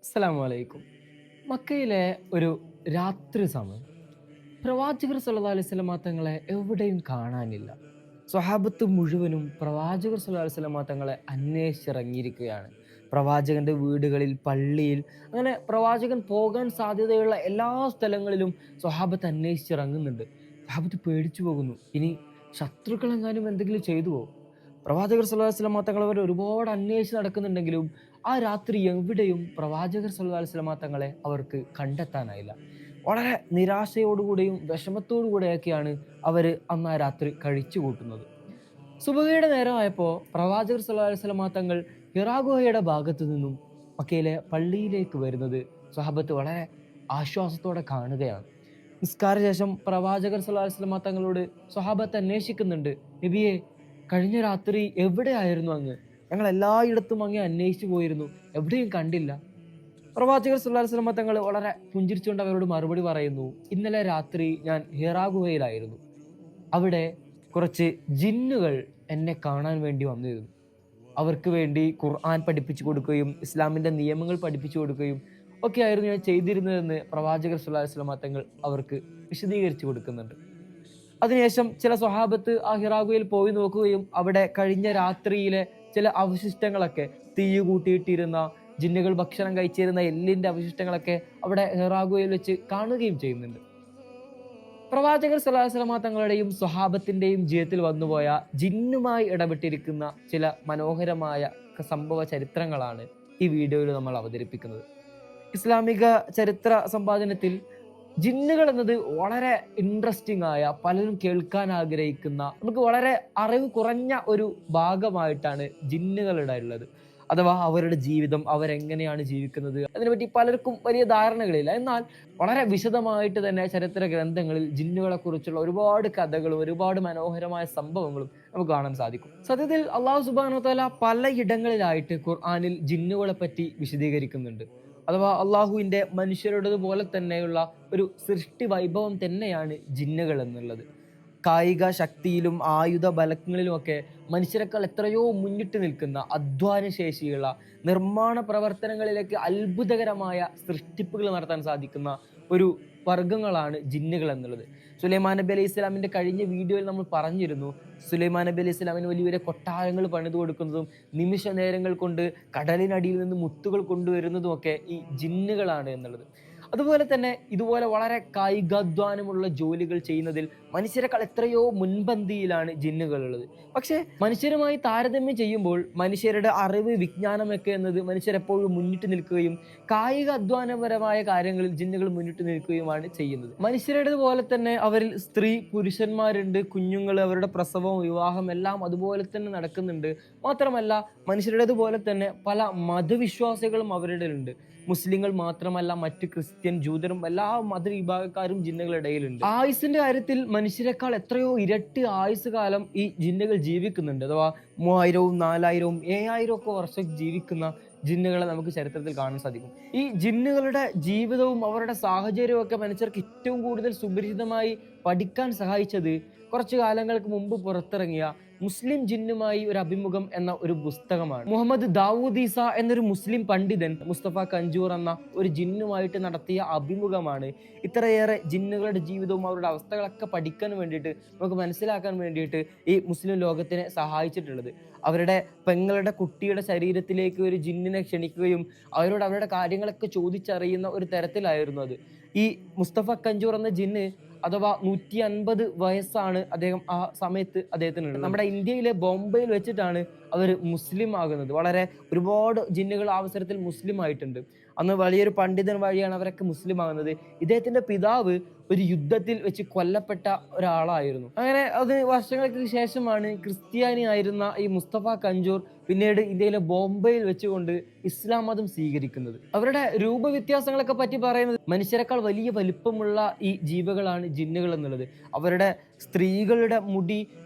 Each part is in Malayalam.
അസ്സലാമു അലൈക്കും. മക്കയിലെ ഒരു രാത്രി സമയം പ്രവാചകർ സല്ലല്ലാഹു അലൈഹി വസല്ലമ തങ്ങളെ എവിടെയും കാണാനില്ല. സ്വഹാബത്ത് മുഴുവനും പ്രവാചകർ സല്ലല്ലാഹു അലൈഹി വസല്ലമ തങ്ങളെ അന്വേഷിച്ചിറങ്ങിയിരിക്കുകയാണ്. പ്രവാചകന്റെ വീടുകളിൽ, പള്ളിയിൽ, അങ്ങനെ പ്രവാചകൻ പോകാൻ സാധ്യതയുള്ള എല്ലാ സ്ഥലങ്ങളിലും സ്വഹാബത്ത് അന്വേഷിച്ചിറങ്ങുന്നുണ്ട്. സ്വഹാബത്ത് പേടിച്ചു പോകുന്നു. ഇനി ശത്രുക്കളെങ്ങാനും എന്തെങ്കിലും ചെയ്തുവോ? പ്രവാചകർ സല്ലല്ലാഹു അലൈഹി വസല്ലമ തങ്ങൾ അവർ ഒരുപാട് അന്വേഷിച്ച് നടക്കുന്നുണ്ടെങ്കിലും ആ രാത്രി എവിടെയും പ്രവാചകർ സല്ലല്ലാഹു അലൈഹി വസല്ലമ തങ്ങളെ അവർക്ക് കണ്ടെത്താനായില്ല. വളരെ നിരാശയോടുകൂടിയും വിഷമത്തോടു കൂടെയൊക്കെയാണ് അവർ അന്ന് ആ രാത്രി കഴിച്ചു കൂട്ടുന്നത്. സുബഹിയുടെ നേരമായപ്പോൾ പ്രവാചകർ സല്ലല്ലാഹു അലൈഹി വസല്ലമ തങ്ങൾ ഹിറാ ഗുഹയുടെ ഭാഗത്തു നിന്നും മക്കയിലെ പള്ളിയിലേക്ക് വരുന്നത് സ്വഹാബത്ത് വളരെ ആശ്വാസത്തോടെ കാണുകയാണ്. നിസ്കാര ശേഷം പ്രവാചകർ സല്ലല്ലാഹു അലൈഹി വസല്ലമ തങ്ങളോട് സ്വഹാബത്ത് അന്വേഷിക്കുന്നുണ്ട്, നബിയെ, കഴിഞ്ഞ രാത്രി എവിടെയായിരുന്നു അങ്ങ്? ഞങ്ങൾ എല്ലായിടത്തും അങ്ങേ അന്വേഷിച്ചു പോയിരുന്നു, എവിടെയും കണ്ടില്ല. പ്രവാചകർ സല്ലല്ലാഹു അലൈഹി വസല്ലമ തങ്ങൾ വളരെ പുഞ്ചിരിച്ചുകൊണ്ട് അവരോട് മറുപടി പറയുന്നു, ഇന്നലെ രാത്രി ഞാൻ ഹിറാ ഗുഹയിലായിരുന്നു. അവിടെ കുറച്ച് ജിന്നുകൾ എന്നെ കാണാൻ വേണ്ടി വന്നിരുന്നു. അവർക്ക് വേണ്ടി ഖുർആൻ പഠിപ്പിച്ചു കൊടുക്കുകയും ഇസ്ലാമിന്റെ നിയമങ്ങൾ പഠിപ്പിച്ചു കൊടുക്കുകയും ഒക്കെയായിരുന്നു ഞാൻ ചെയ്തിരുന്നതെന്ന് പ്രവാചകർ സല്ലല്ലാഹു അലൈഹി വസല്ലമ തങ്ങൾ അവർക്ക് വിശദീകരിച്ചു കൊടുക്കുന്നുണ്ട്. അതിനുശേഷം ചില സ്വഹാബത്ത് ആ ഹിറാഗുയിൽ പോയി നോക്കുകയും അവിടെ കഴിഞ്ഞ രാത്രിയിലെ ചില അവശിഷ്ടങ്ങളൊക്കെ, തീ കൂട്ടിയിട്ടിരുന്ന, ജിന്നുകൾ ഭക്ഷണം കഴിച്ചിരുന്ന എല്ലിന്റെ അവശിഷ്ടങ്ങളൊക്കെ അവിടെ ഹിറാഗുയിൽ വെച്ച് കാണുകയും ചെയ്യുന്നുണ്ട്. പ്രവാചകർ സല്ലല്ലാഹു അലൈഹി വസല്ലമ തങ്ങളുടെയും സ്വഹാബത്തിന്റെയും ജീവിതത്തിൽ വന്നുപോയ ജിന്നുമായി ഇടപെട്ടിരിക്കുന്ന ചില മനോഹരമായ സംഭവ ചരിത്രങ്ങളാണ് ഈ വീഡിയോയിൽ നമ്മൾ അവതരിപ്പിക്കുന്നത്. ഇസ്ലാമിക ചരിത്ര സമ്പാദനത്തിൽ ജിന്നുകൾ എന്നത് വളരെ ഇൻട്രസ്റ്റിംഗ് ആയ, പലരും കേൾക്കാൻ ആഗ്രഹിക്കുന്ന, നമുക്ക് വളരെ അറിവ് കുറഞ്ഞ ഒരു ഭാഗമായിട്ടാണ് ജിന്നുകളുടെ ഉള്ളത്. അഥവാ അവരുടെ ജീവിതം, അവരെങ്ങനെയാണ് ജീവിക്കുന്നത്, അതിനെപ്പറ്റി പലർക്കും വലിയ ധാരണകളില്ല. എന്നാൽ വളരെ വിശദമായിട്ട് തന്നെ ചരിത്ര ഗ്രന്ഥങ്ങളിൽ ജിന്നുകളെ കുറിച്ചുള്ള ഒരുപാട് കഥകളും ഒരുപാട് മനോഹരമായ സംഭവങ്ങളും നമുക്ക് കാണാൻ സാധിക്കും. സത്യത്തിൽ അള്ളാഹു സുബ്ഹാനഹു വ തആല പലയിടങ്ങളിലായിട്ട് ഖുർആനിൽ ജിന്നുകളെ പറ്റി വിശദീകരിക്കുന്നുണ്ട്. അഥവാ അള്ളാഹുവിന്റെ മനുഷ്യരുടേതുപോലെ തന്നെയുള്ള ഒരു സൃഷ്ടി വൈഭവം തന്നെയാണ് ജിന്നുകൾ എന്നുള്ളത്. കായിക ശക്തിയിലും ആയുധ ബലങ്ങളിലുമൊക്കെ മനുഷ്യരെക്കാൾ എത്രയോ മുന്നിട്ട് നിൽക്കുന്ന, അധ്വാന ശേഷിയുള്ള, നിർമ്മാണ പ്രവർത്തനങ്ങളിലേക്ക് അത്ഭുതകരമായ സൃഷ്ടിപ്പുകൾ നടത്താൻ സാധിക്കുന്ന ഒരു വർഗങ്ങളാണ് ജിന്നുകൾ എന്നുള്ളത്. സുലൈമാൻ നബി അലൈഹി ഇസ്ലാമിന്റെ കഴിഞ്ഞ വീഡിയോയിൽ നമ്മൾ പറഞ്ഞിരുന്നു, സുലൈമാൻ നബി അലൈഹി ഇസ്ലാമിന് വലിയ വലിയ കൊട്ടാരങ്ങൾ പണിതു കൊടുക്കുന്നതും നിമിഷ നേരങ്ങൾ കൊണ്ട് കടലിനടിയിൽ നിന്ന് മുത്തുകൾ കൊണ്ടുവരുന്നതും ഒക്കെ ഈ ജിന്നുകളാണ് എന്നുള്ളത്. അതുപോലെ തന്നെ ഇതുപോലെ വളരെ കായികാധ്വാനമുള്ള ജോലികൾ ചെയ്യുന്നതിൽ മനുഷ്യരെക്കാൾ എത്രയോ മുൻപന്തിയിലാണ് ജിന്നുകളുള്ളത്. പക്ഷേ മനുഷ്യരുമായി താരതമ്യം ചെയ്യുമ്പോൾ മനുഷ്യരുടെ അറിവ്, വിജ്ഞാനമൊക്കെ എന്നത് മനുഷ്യരെപ്പോഴും മുന്നിട്ട് നിൽക്കുകയും കായിക അധ്വാനപരമായ കാര്യങ്ങളിൽ ജിന്നുകൾ മുന്നിട്ട് നിൽക്കുകയുമാണ് ചെയ്യുന്നത്. മനുഷ്യരുടെ പോലെ തന്നെ അവരിൽ സ്ത്രീ പുരുഷന്മാരുണ്ട്, കുഞ്ഞുങ്ങൾ, അവരുടെ പ്രസവം, വിവാഹം എല്ലാം അതുപോലെ തന്നെ നടക്കുന്നുണ്ട്. മാത്രമല്ല മനുഷ്യരുടേതുപോലെ തന്നെ പല മതവിശ്വാസികളും അവരുടെ ഉണ്ട്. മുസ്ലിങ്ങൾ മാത്രമല്ല, മറ്റ് ക്രിസ്ത്യൻ, ജൂതരും എല്ലാ മതവിഭാഗക്കാരും ജിന്നുകളുടെ ഇടയിലുണ്ട്. ആയുസിന്റെ കാര്യത്തിൽ മനുഷ്യരെക്കാൾ എത്രയോ ഇരട്ടി ആയുസ് കാലം ഈ ജിന്നുകൾ ജീവിക്കുന്നുണ്ട്. അഥവാ 3000, 4000, 7000 ഒക്കെ വർഷം ജീവിക്കുന്ന ജിന്നുകളെ നമുക്ക് ചരിത്രത്തിൽ കാണാൻ സാധിക്കും. ഈ ജിന്നുകളുടെ ജീവിതവും അവരുടെ സാഹചര്യവും ഒക്കെ മനുഷ്യർക്ക് ഏറ്റവും കൂടുതൽ സുപരിചിതമായി പഠിക്കാൻ സഹായിച്ചത് കുറച്ചു കാലങ്ങൾക്ക് മുമ്പ് പുറത്തിറങ്ങിയ മുസ്ലിം ജിന്നുമായി ഒരു അഭിമുഖം എന്ന ഒരു പുസ്തകമാണ്. മുഹമ്മദ് ദാവൂദ് ഈസ എന്നൊരു മുസ്ലിം പണ്ഡിതൻ മുസ്തഫ കഞ്ചൂർ എന്ന ഒരു ജിന്നുമായിട്ട് നടത്തിയ അഭിമുഖമാണ് ഇത്രയേറെ ജിന്നുകളുടെ ജീവിതവും അവരുടെ അവസ്ഥകളൊക്കെ പഠിക്കാൻ വേണ്ടിയിട്ട്, നമുക്ക് മനസ്സിലാക്കാൻ വേണ്ടിയിട്ട് ഈ മുസ്ലിം ലോകത്തിനെ സഹായിച്ചിട്ടുള്ളത്. അവരുടെ പെങ്ങളുടെ കുട്ടിയുടെ ശരീരത്തിലേക്ക് ഒരു ജിന്നിനെ ക്ഷണിക്കുകയും അവരോട് അവരുടെ കാര്യങ്ങളൊക്കെ ചോദിച്ചറിയുന്ന ഒരു തരത്തിലായിരുന്നു അത്. ഈ മുസ്തഫ കഞ്ചൂർ എന്ന ജിന്ന് അഥവാ 150 വയസ്സാണ് അദ്ദേഹം ആ സമയത്ത് അദ്ദേഹത്തിനുള്ളത്. നമ്മുടെ ഇന്ത്യയിലെ ബോംബെയിൽ വെച്ചിട്ടാണ് അവർ മുസ്ലിം ആകുന്നത്. വളരെ ഒരുപാട് ജിന്നുകൾ ആ അവസരത്തിൽ മുസ്ലിം ആയിട്ടുണ്ട്. അന്ന് വലിയൊരു പണ്ഡിതൻ വഴിയാണ് അവരൊക്കെ മുസ്ലിം ആകുന്നത്. ഇദ്ദേഹത്തിന്റെ പിതാവ് ഒരു യുദ്ധത്തിൽ വെച്ച് കൊല്ലപ്പെട്ട ഒരാളായിരുന്നു. അങ്ങനെ അത് വർഷങ്ങൾക്ക് ശേഷമാണ് ക്രിസ്ത്യാനി ആയിരുന്ന ഈ മുസ്തഫ കഞ്ചൂർ പിന്നീട് ഇന്ത്യയിലെ ബോംബെയിൽ വെച്ചുകൊണ്ട് ഇസ്ലാം മതം സ്വീകരിക്കുന്നത്. അവരുടെ രൂപവ്യത്യാസങ്ങളൊക്കെ പറ്റി പറയുന്നത്, മനുഷ്യരെക്കാൾ വലിയ വലിപ്പമുള്ള ഈ ജീവികളാണ് ജിന്നുകൾ എന്നുള്ളത്. അവരുടെ സ്ത്രീകളുടെ മുടി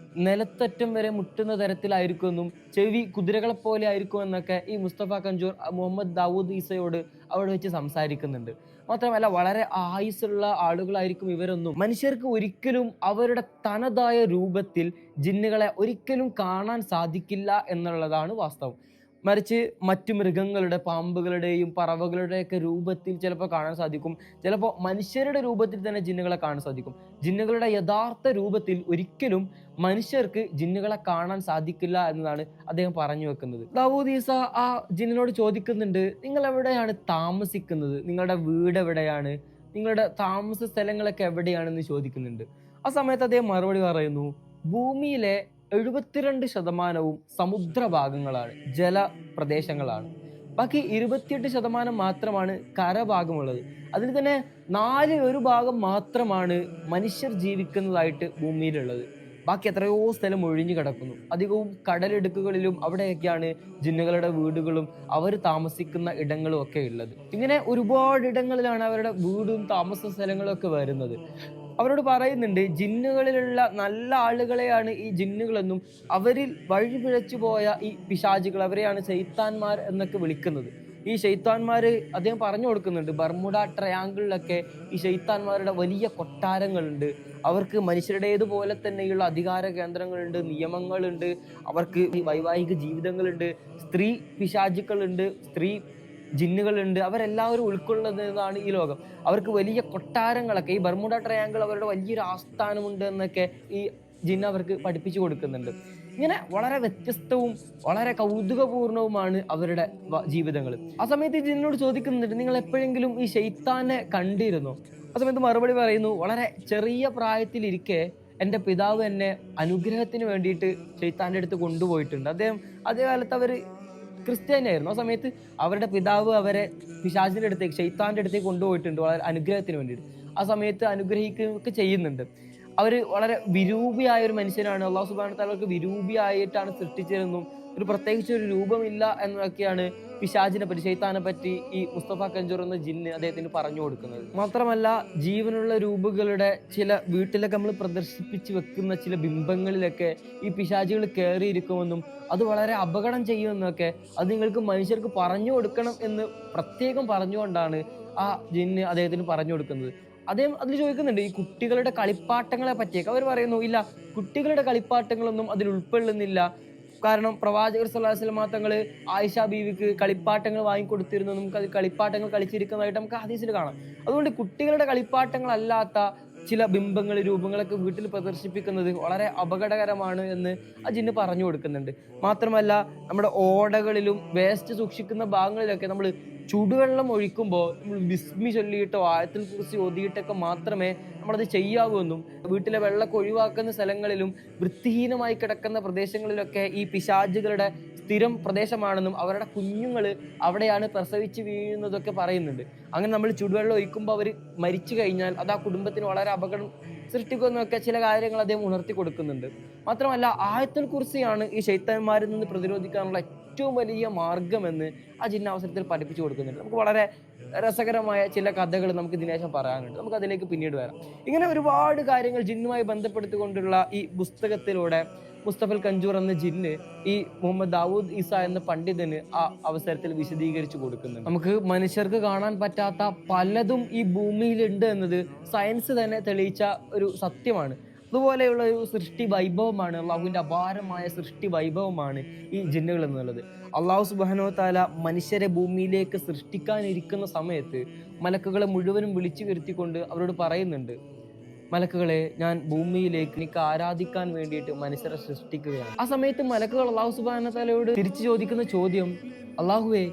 നിലത്തറ്റം വരെ മുട്ടുന്ന തരത്തിലായിരിക്കുമെന്നും ചെവി കുതിരകളെ പോലെ ആയിരിക്കുമെന്നൊക്കെ ഈ മുസ്തഫ കഞ്ചൂർ മുഹമ്മദ് ദാവൂദ് ഈസയോട് അവിടെ വെച്ച് സംസാരിക്കുന്നുണ്ട്. മാത്രമല്ല വളരെ ആയുസ്സുള്ള ആളുകളായിരിക്കും ഇവരൊന്നും. മനുഷ്യർക്ക് ഒരിക്കലും അവരുടെ തനതായ രൂപത്തിൽ ജിന്നുകളെ ഒരിക്കലും കാണാൻ സാധിക്കില്ല എന്നുള്ളതാണ് വാസ്തവം. മറിച്ച് മറ്റു മൃഗങ്ങളുടെ, പാമ്പുകളുടെയും പറവകളുടെയൊക്കെ രൂപത്തിൽ ചിലപ്പോൾ കാണാൻ സാധിക്കും. ചിലപ്പോൾ മനുഷ്യരുടെ രൂപത്തിൽ തന്നെ ജിന്നുകളെ കാണാൻ സാധിക്കും. ജിന്നുകളുടെ യഥാർത്ഥ രൂപത്തിൽ ഒരിക്കലും മനുഷ്യർക്ക് ജിന്നുകളെ കാണാൻ സാധിക്കില്ല എന്നതാണ് അദ്ദേഹം പറഞ്ഞു വെക്കുന്നത്. ദാവൂദ് ഈസ ആ ജിന്നിനോട് ചോദിക്കുന്നുണ്ട്, നിങ്ങൾ എവിടെയാണ് താമസിക്കുന്നത്? നിങ്ങളുടെ വീട് എവിടെയാണ്? നിങ്ങളുടെ താമസ സ്ഥലങ്ങളൊക്കെ എവിടെയാണെന്ന് ചോദിക്കുന്നുണ്ട്. ആ സമയത്ത് അദ്ദേഹം മറുപടി പറയുന്നു, ഭൂമിയിലെ 72% സമുദ്രഭാഗങ്ങളാണ്, ജലപ്രദേശങ്ങളാണ്. ബാക്കി 28% മാത്രമാണ് കരഭാഗമുള്ളത്. അതിൽ തന്നെ 1/4 മാത്രമാണ് മനുഷ്യർ ജീവിക്കുന്നതായിട്ട് ഭൂമിയിലുള്ളത്. ബാക്കി എത്രയോ സ്ഥലം ഒഴിഞ്ഞു കിടക്കുന്നു. അധികവും കടലിടുക്കുകളിലും അവിടെയൊക്കെയാണ് ജിന്നുകളുടെ വീടുകളും അവർ താമസിക്കുന്ന ഇടങ്ങളും ഒക്കെ ഉള്ളത്. ഇങ്ങനെ ഒരുപാട് ഇടങ്ങളിലാണ് അവരുടെ വീടും താമസ സ്ഥലങ്ങളും ഒക്കെ വരുന്നത്. അവരോട് പറയുന്നുണ്ട്, ജിന്നുകളിലുള്ള നല്ല ആളുകളെയാണ് ഈ ജിന്നുകളെന്നും അവരിൽ വഴിപിഴച്ചു പോയ ഈ പിശാചുകൾ, അവരെയാണ് ശൈത്താന്മാർ എന്നൊക്കെ വിളിക്കുന്നത്. ഈ ശൈത്താന്മാര് അദ്ദേഹം പറഞ്ഞു കൊടുക്കുന്നുണ്ട്, ബർമുഡ ട്രയാങ്കിളിലൊക്കെ ഈ ശൈത്താന്മാരുടെ വലിയ കൊട്ടാരങ്ങളുണ്ട്. അവർക്ക് മനുഷ്യരുടേതുപോലെ തന്നെയുള്ള അധികാര കേന്ദ്രങ്ങളുണ്ട്, നിയമങ്ങളുണ്ട്, അവർക്ക് വൈവാഹിക ജീവിതങ്ങളുണ്ട്, സ്ത്രീ പിശാചുക്കളുണ്ട്, സ്ത്രീ ജിന്നുകളുണ്ട്. അവരെല്ലാവരും ഉൾക്കൊള്ളുന്നതാണ് ഈ ലോകം. അവർക്ക് വലിയ കൊട്ടാരങ്ങളൊക്കെ, ഈ ബർമുഡ ട്രയാങ്കിൾ അവരുടെ വലിയൊരു ആസ്ഥാനമുണ്ട് എന്നൊക്കെ ഈ ജിന്ന് അവർക്ക് പഠിപ്പിച്ചു കൊടുക്കുന്നുണ്ട്. ഇങ്ങനെ വളരെ വ്യത്യസ്തവും വളരെ കൗതുകപൂർണവുമാണ് അവരുടെ ജീവിതങ്ങൾ. ആ സമയത്ത് ജിന്നോട് ചോദിക്കുന്നുണ്ട്, നിങ്ങൾ എപ്പോഴെങ്കിലും ഈ ശൈത്താനെ കണ്ടിരുന്നോ? ആ സമയത്ത് മറുപടി പറയുന്നു, വളരെ ചെറിയ പ്രായത്തിലിരിക്കെ എൻ്റെ പിതാവ് എന്നെ അനുഗ്രഹത്തിന് വേണ്ടിയിട്ട് ശൈത്താൻ്റെ അടുത്ത് കൊണ്ടുപോയിട്ടുണ്ട്. അതേ കാലത്ത് അവർ ക്രിസ്ത്യാനിയായിരുന്നു. ആ സമയത്ത് അവരുടെ പിതാവ് അവരെ പിശാചിന്റെ അടുത്തേക്ക്, ശൈത്താന്റെ അടുത്തേക്ക് കൊണ്ടുപോയിട്ടുണ്ട് വളരെ അനുഗ്രഹത്തിന് വേണ്ടിയിട്ട്. ആ സമയത്ത് അനുഗ്രഹിക്കുകയൊക്കെ ചെയ്യുന്നുണ്ട്. അവര് വളരെ വിരൂപിയായ ഒരു മനുഷ്യനാണ്. അള്ളാഹു സുബ്ഹാനഹു വ തആല അവർക്ക് വിരൂപിയായിട്ടാണ് സൃഷ്ടിച്ചതെന്നും പ്രത്യേകിച്ച് ഒരു രൂപമില്ല എന്നൊക്കെയാണ് പിശാചിനെ പറ്റി, ശൈത്താനെ പറ്റി ഈ മുസ്തഫ കഞ്ചൂർ എന്ന ജിന്ന് അദ്ദേഹത്തിന് പറഞ്ഞു കൊടുക്കുന്നത്. മാത്രമല്ല, ജീവനുള്ള രൂപങ്ങളുടെ ചില വീട്ടിലൊക്കെ നമ്മൾ പ്രദർശിപ്പിച്ച് വെക്കുന്ന ചില ബിംബങ്ങളിലൊക്കെ ഈ പിശാചുകൾ കയറിയിരിക്കുമെന്നും അത് വളരെ അപകടം ചെയ്യുമെന്നൊക്കെ അത് നിങ്ങൾക്ക് മനുഷ്യർക്ക് പറഞ്ഞു കൊടുക്കണം എന്ന് പ്രത്യേകം പറഞ്ഞുകൊണ്ടാണ് ആ ജിന്ന് അദ്ദേഹത്തിന് പറഞ്ഞു കൊടുക്കുന്നത്. അദ്ദേഹം അതിൽ ചോദിക്കുന്നുണ്ട്, ഈ കുട്ടികളുടെ കളിപ്പാട്ടങ്ങളെ പറ്റിയൊക്കെ. അവർ പറയുന്നു, ഇല്ല, കുട്ടികളുടെ കളിപ്പാട്ടങ്ങളൊന്നും അതിൽ ഉൾക്കൊള്ളുന്നില്ല. കാരണം പ്രവാചകർ സ്വല്ലല്ലാഹു അലൈഹി വസല്ലം തങ്ങള് ആയിഷ ബീവിക്ക് കളിപ്പാട്ടങ്ങൾ വാങ്ങിക്കൊടുത്തിരുന്നു. നമുക്ക് അത് കളിപ്പാട്ടങ്ങൾ കളിച്ചിരിക്കുന്നതായിട്ട് നമുക്ക് ഹദീസിൽ കാണാം. അതുകൊണ്ട് കുട്ടികളുടെ കളിപ്പാട്ടങ്ങളല്ലാത്ത ചില ബിംബങ്ങൾ, രൂപങ്ങളൊക്കെ വീട്ടിൽ പ്രദർശിപ്പിക്കുന്നത് വളരെ അപകടകരമാണ് എന്ന് ആ ജിന്ന് പറഞ്ഞു കൊടുക്കുന്നുണ്ട്. മാത്രമല്ല, നമ്മുടെ ഓടകളിലും വേസ്റ്റ് സൂക്ഷിക്കുന്ന ഭാഗങ്ങളിലൊക്കെ നമ്മൾ ചുടുവെള്ളം ഒഴിക്കുമ്പോൾ നമ്മൾ ബിസ്മി ചൊല്ലിയിട്ടോ ആയത്തുൽ കുർസി ഓതിയിട്ടൊക്കെ മാത്രമേ നമ്മളത് ചെയ്യാവൂ എന്നും, വീട്ടിലെ വെള്ളമൊക്കെ ഒഴിവാക്കുന്ന സ്ഥലങ്ങളിലും വൃത്തിഹീനമായി കിടക്കുന്ന പ്രദേശങ്ങളിലൊക്കെ ഈ പിശാചുകളുടെ സ്ഥിരം പ്രദേശമാണെന്നും അവരുടെ കുഞ്ഞുങ്ങൾ അവിടെയാണ് പ്രസവിച്ച് വീഴുന്നതൊക്കെ പറയുന്നുണ്ട്. അങ്ങനെ നമ്മൾ ചുടുവെള്ളം ഒഴിക്കുമ്പോൾ അവർ മരിച്ചു കഴിഞ്ഞാൽ അത് ആ കുടുംബത്തിന് വളരെ അപകടം സൃഷ്ടിക്കുന്നതൊക്കെ ചില കാര്യങ്ങൾ അദ്ദേഹം ഉണർത്തി കൊടുക്കുന്നുണ്ട്. മാത്രമല്ല, ആയത്തുൽ കുർസിയാണ് ഈ ശൈത്താന്മാരിൽ നിന്ന് പ്രതിരോധിക്കാനുള്ള ഏറ്റവും വലിയ മാർഗമെന്ന് ആ ജിന്ന അവസരത്തിൽ പഠിപ്പിച്ചു കൊടുക്കുന്നുണ്ട്. നമുക്ക് വളരെ രസകരമായ ചില കഥകൾ നമുക്ക് ഇതിനേശം പറയാനുണ്ട്. നമുക്ക് അതിലേക്ക് പിന്നീട് വരാം. ഇങ്ങനെ ഒരുപാട് കാര്യങ്ങൾ ജിന്നുമായി ബന്ധപ്പെടുത്തിക്കൊണ്ടുള്ള ഈ പുസ്തകത്തിലൂടെ മുസ്തഫൽ കഞ്ചൂർ എന്ന ജിന്ന് ഈ മുഹമ്മദ് ദാവൂദ് ഈസ എന്ന പണ്ഡിതന് ആ അവസരത്തിൽ വിശദീകരിച്ചു കൊടുക്കുന്നുണ്ട്. നമുക്ക് മനുഷ്യർക്ക് കാണാൻ പറ്റാത്ത പലതും ഈ ഭൂമിയിലുണ്ട് എന്നത് സയൻസ് തന്നെ തെളിയിച്ച ഒരു സത്യമാണ്. അതുപോലെയുള്ള ഒരു സൃഷ്ടി വൈഭവമാണ്, അള്ളാഹുവിൻ്റെ അപാരമായ സൃഷ്ടി വൈഭവമാണ് ഈ ജിന്നുകൾ എന്നുള്ളത്. അള്ളാഹു സുബ്ഹാനഹു വ തആല മനുഷ്യരെ ഭൂമിയിലേക്ക് സൃഷ്ടിക്കാനിരിക്കുന്ന സമയത്ത് മലക്കുകളെ മുഴുവനും വിളിച്ചു വരുത്തിക്കൊണ്ട് അവരോട് പറയുന്നുണ്ട്, മലക്കുകളെ, ഞാൻ ഭൂമിയിലേക്ക് എനിക്ക് ആരാധിക്കാൻ വേണ്ടിയിട്ട് മനുഷ്യരെ സൃഷ്ടിക്കുകയാണ്. ആ സമയത്ത് മലക്കുകൾ അള്ളാഹു സുബ്ഹാനഹു വ തആലയോട് തിരിച്ചു ചോദിക്കുന്ന ചോദ്യം, അള്ളാഹുവേ,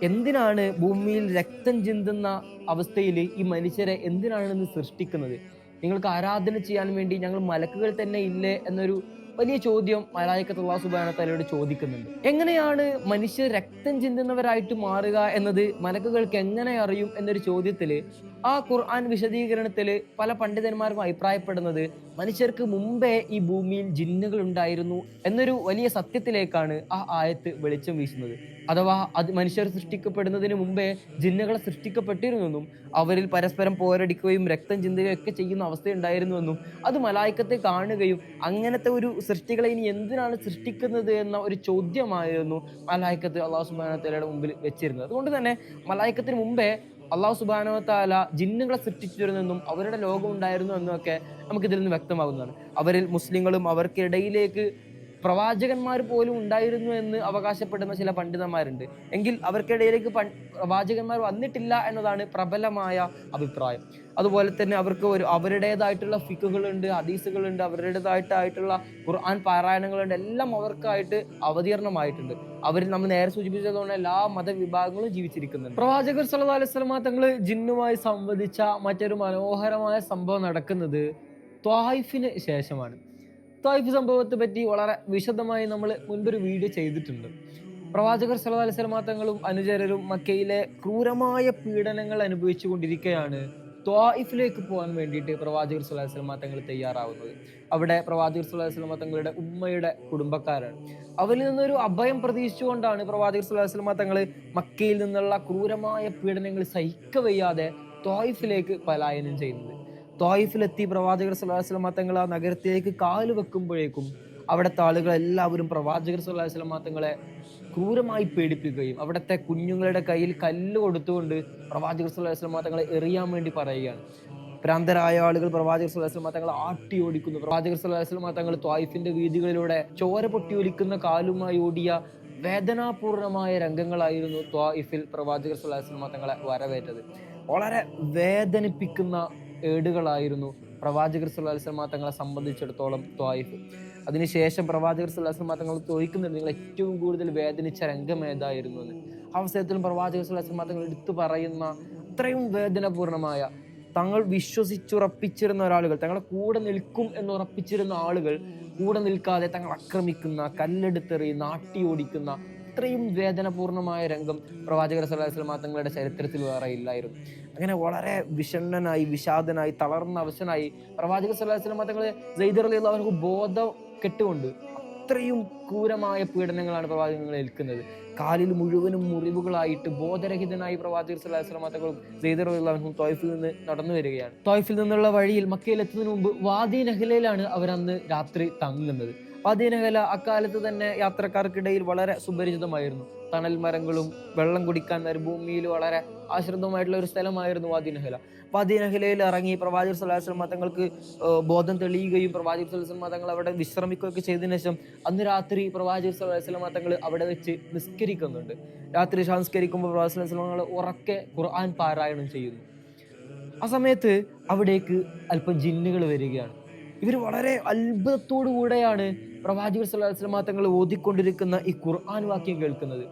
എന്തിനാണ് ഭൂമിയിൽ രക്തം ചിന്തുന്ന അവസ്ഥയിൽ ഈ മനുഷ്യരെ എന്തിനാണ് സൃഷ്ടിക്കുന്നത്? നിങ്ങൾക്ക് ആരാധന ചെയ്യാൻ വേണ്ടി ഞങ്ങൾ മലക്കുകൾ തന്നെ ഇല്ലേ എന്നൊരു വലിയ ചോദ്യം മലായിക്കത്ത് അല്ലാഹു സുബ്ഹാനഹു വ തആലയോട് ചോദിക്കുന്നുണ്ട്. എങ്ങനെയാണ് മനുഷ്യർ രക്തം ചിന്തുന്നവരായിട്ട് മാറുക എന്നത് മലക്കുകൾക്ക് എങ്ങനെ അറിയും എന്നൊരു ചോദ്യത്തില് ആ ഖുർആൻ വിശദീകരണത്തിൽ പല പണ്ഡിതന്മാരും അഭിപ്രായപ്പെടുന്നത് മനുഷ്യർക്ക് മുമ്പേ ഈ ഭൂമിയിൽ ജിന്നുകൾ ഉണ്ടായിരുന്നു എന്നൊരു വലിയ സത്യത്തിലേക്കാണ് ആ ആയത്ത് വെളിച്ചം വീശുന്നത്. അഥവാ അത് മനുഷ്യർ സൃഷ്ടിക്കപ്പെടുന്നതിന് മുമ്പേ ജിന്നുകളെ സൃഷ്ടിക്കപ്പെട്ടിരുന്നെന്നും അവരിൽ പരസ്പരം പോരടിക്കുകയും രക്തം ചിന്തുകയും ഒക്കെ ചെയ്യുന്ന അവസ്ഥയുണ്ടായിരുന്നുവെന്നും അത് മലായിക്കത്തെ കാണുകയും അങ്ങനത്തെ ഒരു സൃഷ്ടികളെ ഇനി എന്തിനാണ് സൃഷ്ടിക്കുന്നത് എന്ന ഒരു ചോദ്യമായിരുന്നു മലായിക്കത്ത് അല്ലാഹു സുബ്ഹാനഹു വ തആലയുടെ മുമ്പിൽ വെച്ചിരുന്നത്. അതുകൊണ്ട് തന്നെ മലായിക്കത്തിന് മുമ്പേ അല്ലാഹു സുബ്ഹാനഹു വ തആല ജിന്നുകളെ സൃഷ്ടിച്ചിരുന്നെന്നും അവരുടെ ലോകം ഉണ്ടായിരുന്നു എന്നൊക്കെ നമുക്കിതിൽ നിന്ന് വ്യക്തമാകുന്നതാണ്. അവരിൽ മുസ്ലിങ്ങളും അവർക്കിടയിലേക്ക് പ്രവാചകന്മാർ പോലും ഉണ്ടായിരുന്നു എന്ന് അവകാശപ്പെടുന്ന ചില പണ്ഡിതന്മാരുണ്ട്. എങ്കിൽ അവർക്കിടയിലേക്ക് പ്രവാചകന്മാർ വന്നിട്ടില്ല എന്നതാണ് പ്രബലമായ അഭിപ്രായം. അതുപോലെ തന്നെ അവർക്ക് അവരുടേതായിട്ടുള്ള ഫിഖുകളുണ്ട്, ഹദീസുകളുണ്ട്, അവരുടേതായിട്ടുള്ള ഖുർആൻ പാരായണങ്ങളുണ്ട്. എല്ലാം അവർക്കായിട്ട് അവതീർണമായിട്ടുണ്ട്. അവരിൽ നമ്മൾ നേരെ സൂചിപ്പിച്ചതുകൊണ്ട് എല്ലാ മതവിഭാഗങ്ങളും ജീവിച്ചിരിക്കുന്നുണ്ട്. പ്രവാചകർ സല്ലല്ലാഹു അലൈഹി വസല്ലമ തങ്ങൾ ജിന്നുമായി സംവദിച്ച മറ്റൊരു മനോഹരമായ സംഭവം നടക്കുന്നത് ത്വായിഫിന് ശേഷമാണ്. ത്വായിഫ് സംഭവത്തെ പറ്റി വളരെ വിശദമായി നമ്മൾ മുൻപൊരു വീഡിയോ ചെയ്തിട്ടുണ്ട്. പ്രവാചകർ സല്ലല്ലാഹു അലൈഹി വസല്ലമ തങ്ങളും അനുചരരും മക്കയിലെ ക്രൂരമായ പീഡനങ്ങൾ അനുഭവിച്ചു കൊണ്ടിരിക്കുകയാണ് ത്വായിഫിലേക്ക് പോകാൻ വേണ്ടിയിട്ട് പ്രവാചകർ സല്ലല്ലാഹു അലൈഹി വസല്ലമ തങ്ങൾ തയ്യാറാവുന്നത്. അവിടെ പ്രവാചകർ സല്ലല്ലാഹു അലൈഹി വസല്ലമ തങ്ങളുടെ ഉമ്മയുടെ കുടുംബക്കാരാണ്. അവരിൽ നിന്നൊരു അഭയം പ്രതീക്ഷിച്ചുകൊണ്ടാണ് പ്രവാചകർ സല്ലല്ലാഹു അലൈഹി വസല്ലമ തങ്ങൾ മക്കയിൽ നിന്നുള്ള ക്രൂരമായ പീഡനങ്ങൾ സഹിക്കവയ്യാതെ ത്വായിഫിലേക്ക് പലായനം ചെയ്യുന്നത്. ത്വായിഫിലെത്തി പ്രവാചകർ സല്ലല്ലാഹു അലൈഹി വസല്ലമ തങ്ങൾ ആ നഗരത്തിലേക്ക് കാല് വെക്കുമ്പോഴേക്കും അവിടുത്തെ ആളുകൾ എല്ലാവരും പ്രവാചകർ സല്ലല്ലാഹു അലൈഹി വസല്ലമ തങ്ങളെ ക്രൂരമായി പീഡിപ്പിക്കുകയും അവിടുത്തെ കുഞ്ഞുങ്ങളുടെ കയ്യിൽ കല്ല് കൊടുത്തുകൊണ്ട് പ്രവാചകർ സല്ലല്ലാഹു അലൈഹി വസല്ലമ തങ്ങളെ എറിയാൻ വേണ്ടി പറയുകയാണ്. ഭ്രാന്തരായ ആളുകൾ പ്രവാചകർ സല്ലല്ലാഹു അലൈഹി വസല്ലമ തങ്ങളെ ആട്ടി ഓടിക്കുന്നു. പ്രവാചകർ സല്ലല്ലാഹു അലൈഹി വസല്ലമ തങ്ങൾ ത്വായിഫിന്റെ വീതികളിലൂടെ ചോര പൊട്ടി ഒലിക്കുന്ന കാലുമായി ഓടിയ വേദനാപൂർണമായ രംഗങ്ങളായിരുന്നു ത്വായിഫിൽ പ്രവാചകർ സല്ലല്ലാഹു അലൈഹി വസല്ലമ തങ്ങളെ വരവേറ്റത്. വളരെ വേദനിപ്പിക്കുന്ന ഏടുകളായിരുന്നു പ്രവാചകർ സല്ലല്ലാഹു അലൈഹി വസല്ലമ തങ്ങളെ സംബന്ധിച്ചിടത്തോളം ത്വായിഫ്. അതിനുശേഷം പ്രവാചകർ സല്ലല്ലാഹു അലൈഹി വസല്ലമ തങ്ങൾ ചോദിക്കുന്നുണ്ട്, നിങ്ങൾ ഏറ്റവും കൂടുതൽ വേദനിച്ച രംഗം ഏതായിരുന്നു എന്ന്. അവസരത്തിലും പ്രവാചകർ സല്ലല്ലാഹു അലൈഹി വസല്ലമ തങ്ങൾ എടുത്തു പറയുന്ന അത്രയും വേദനാപൂർണമായ, തങ്ങൾ വിശ്വസിച്ചുറപ്പിച്ചിരുന്ന ഒരാളുകൾ, തങ്ങളെ കൂടെ നിൽക്കും എന്ന് ഉറപ്പിച്ചിരുന്ന ആളുകൾ കൂടെ നിൽക്കാതെ തങ്ങൾ ആക്രമിക്കുന്ന, കല്ലെടുത്തെറിയുന്ന, ആട്ടി ഓടിക്കുന്ന അത്രയും വേദനപൂർണമായ രംഗം പ്രവാചകർ സല്ലല്ലാഹു അലൈഹി വസല്ലമ തങ്ങളുടെ ചരിത്രത്തിൽ വേറെ ഇല്ലായിരുന്നു. അങ്ങനെ വളരെ വിഷണ്ണനായി, വിഷാദനായി, തളർന്ന അവശനായി പ്രവാചകർ സല്ലല്ലാഹു അലൈഹി വസല്ലമ തങ്ങൾ സെയ്ദ് റളിയല്ലാഹു അൻഹു ബോധം കെട്ടുകൊണ്ട് അത്രയും ക്രൂരമായ പീഡനങ്ങളാണ് പ്രവാചകങ്ങൾ ഏൽക്കുന്നത്. കാലിൽ മുഴുവനും മുറിവുകളായിട്ട് ബോധരഹിതനായി പ്രവാചകർ സല്ലല്ലാഹു അലൈഹി വസല്ലമ തങ്ങളും സെയ്ദ് റളിയല്ലാഹു അൻഹു ത്വായിഫിൽ നിന്ന് നടന്നു വരികയാണ്. ത്വായിഫിൽ നിന്നുള്ള വഴിയിൽ മക്കയിൽ എത്തുന്നതിന് മുമ്പ് വാദി നഹ്ലയിലാണ് അവരന്ന് രാത്രി തങ്ങുന്നത്. വാദി നഹ്ല അക്കാലത്ത് തന്നെ യാത്രക്കാർക്കിടയിൽ വളരെ സുപരിചിതമായിരുന്നു. തണൽ മരങ്ങളും വെള്ളം കുടിക്കാൻ മരുഭൂമിയിൽ വളരെ ആശ്രിതമായിട്ടുള്ള ഒരു സ്ഥലമായിരുന്നു വാദി നഹ്ല. വാദി നഹ്ലയിൽ ഇറങ്ങി പ്രവാചകർ സല്ലല്ലാഹു അലൈഹി വസല്ലമ തങ്ങൾക്ക് ബോധം തെളിയുകയും പ്രവാചകർ സല്ലല്ലാഹു അലൈഹി വസല്ലമ തങ്ങൾ അവിടെ വിശ്രമിക്കുകയൊക്കെ ചെയ്തതിനു ശേഷം അന്ന് രാത്രി പ്രവാചകർ സല്ലല്ലാഹു അലൈഹി വസല്ലമ തങ്ങൾ അവിടെ വെച്ച് നിസ്കരിക്കുന്നുണ്ട്. രാത്രി സംസ്കരിക്കുമ്പോൾ പ്രവാചകർ സല്ലല്ലാഹു അലൈഹി വസല്ലമ തങ്ങൾ ഉറക്കെ ഖുർആൻ പാരായണം ചെയ്യുന്നു. ആ സമയത്ത് അവിടേക്ക് അല്പം ജിന്നുകൾ വരികയാണ്. ഇവർ വളരെ അത്ഭുതത്തോടു കൂടെയാണ് പ്രവാചകർ സല്ലല്ലാഹു അലൈഹി വസല്ലമ തങ്ങൾ ഓതിക്കൊണ്ടിരിക്കുന്ന ഈ ഖുർആൻ വാക്യം കേൾക്കുന്നത്.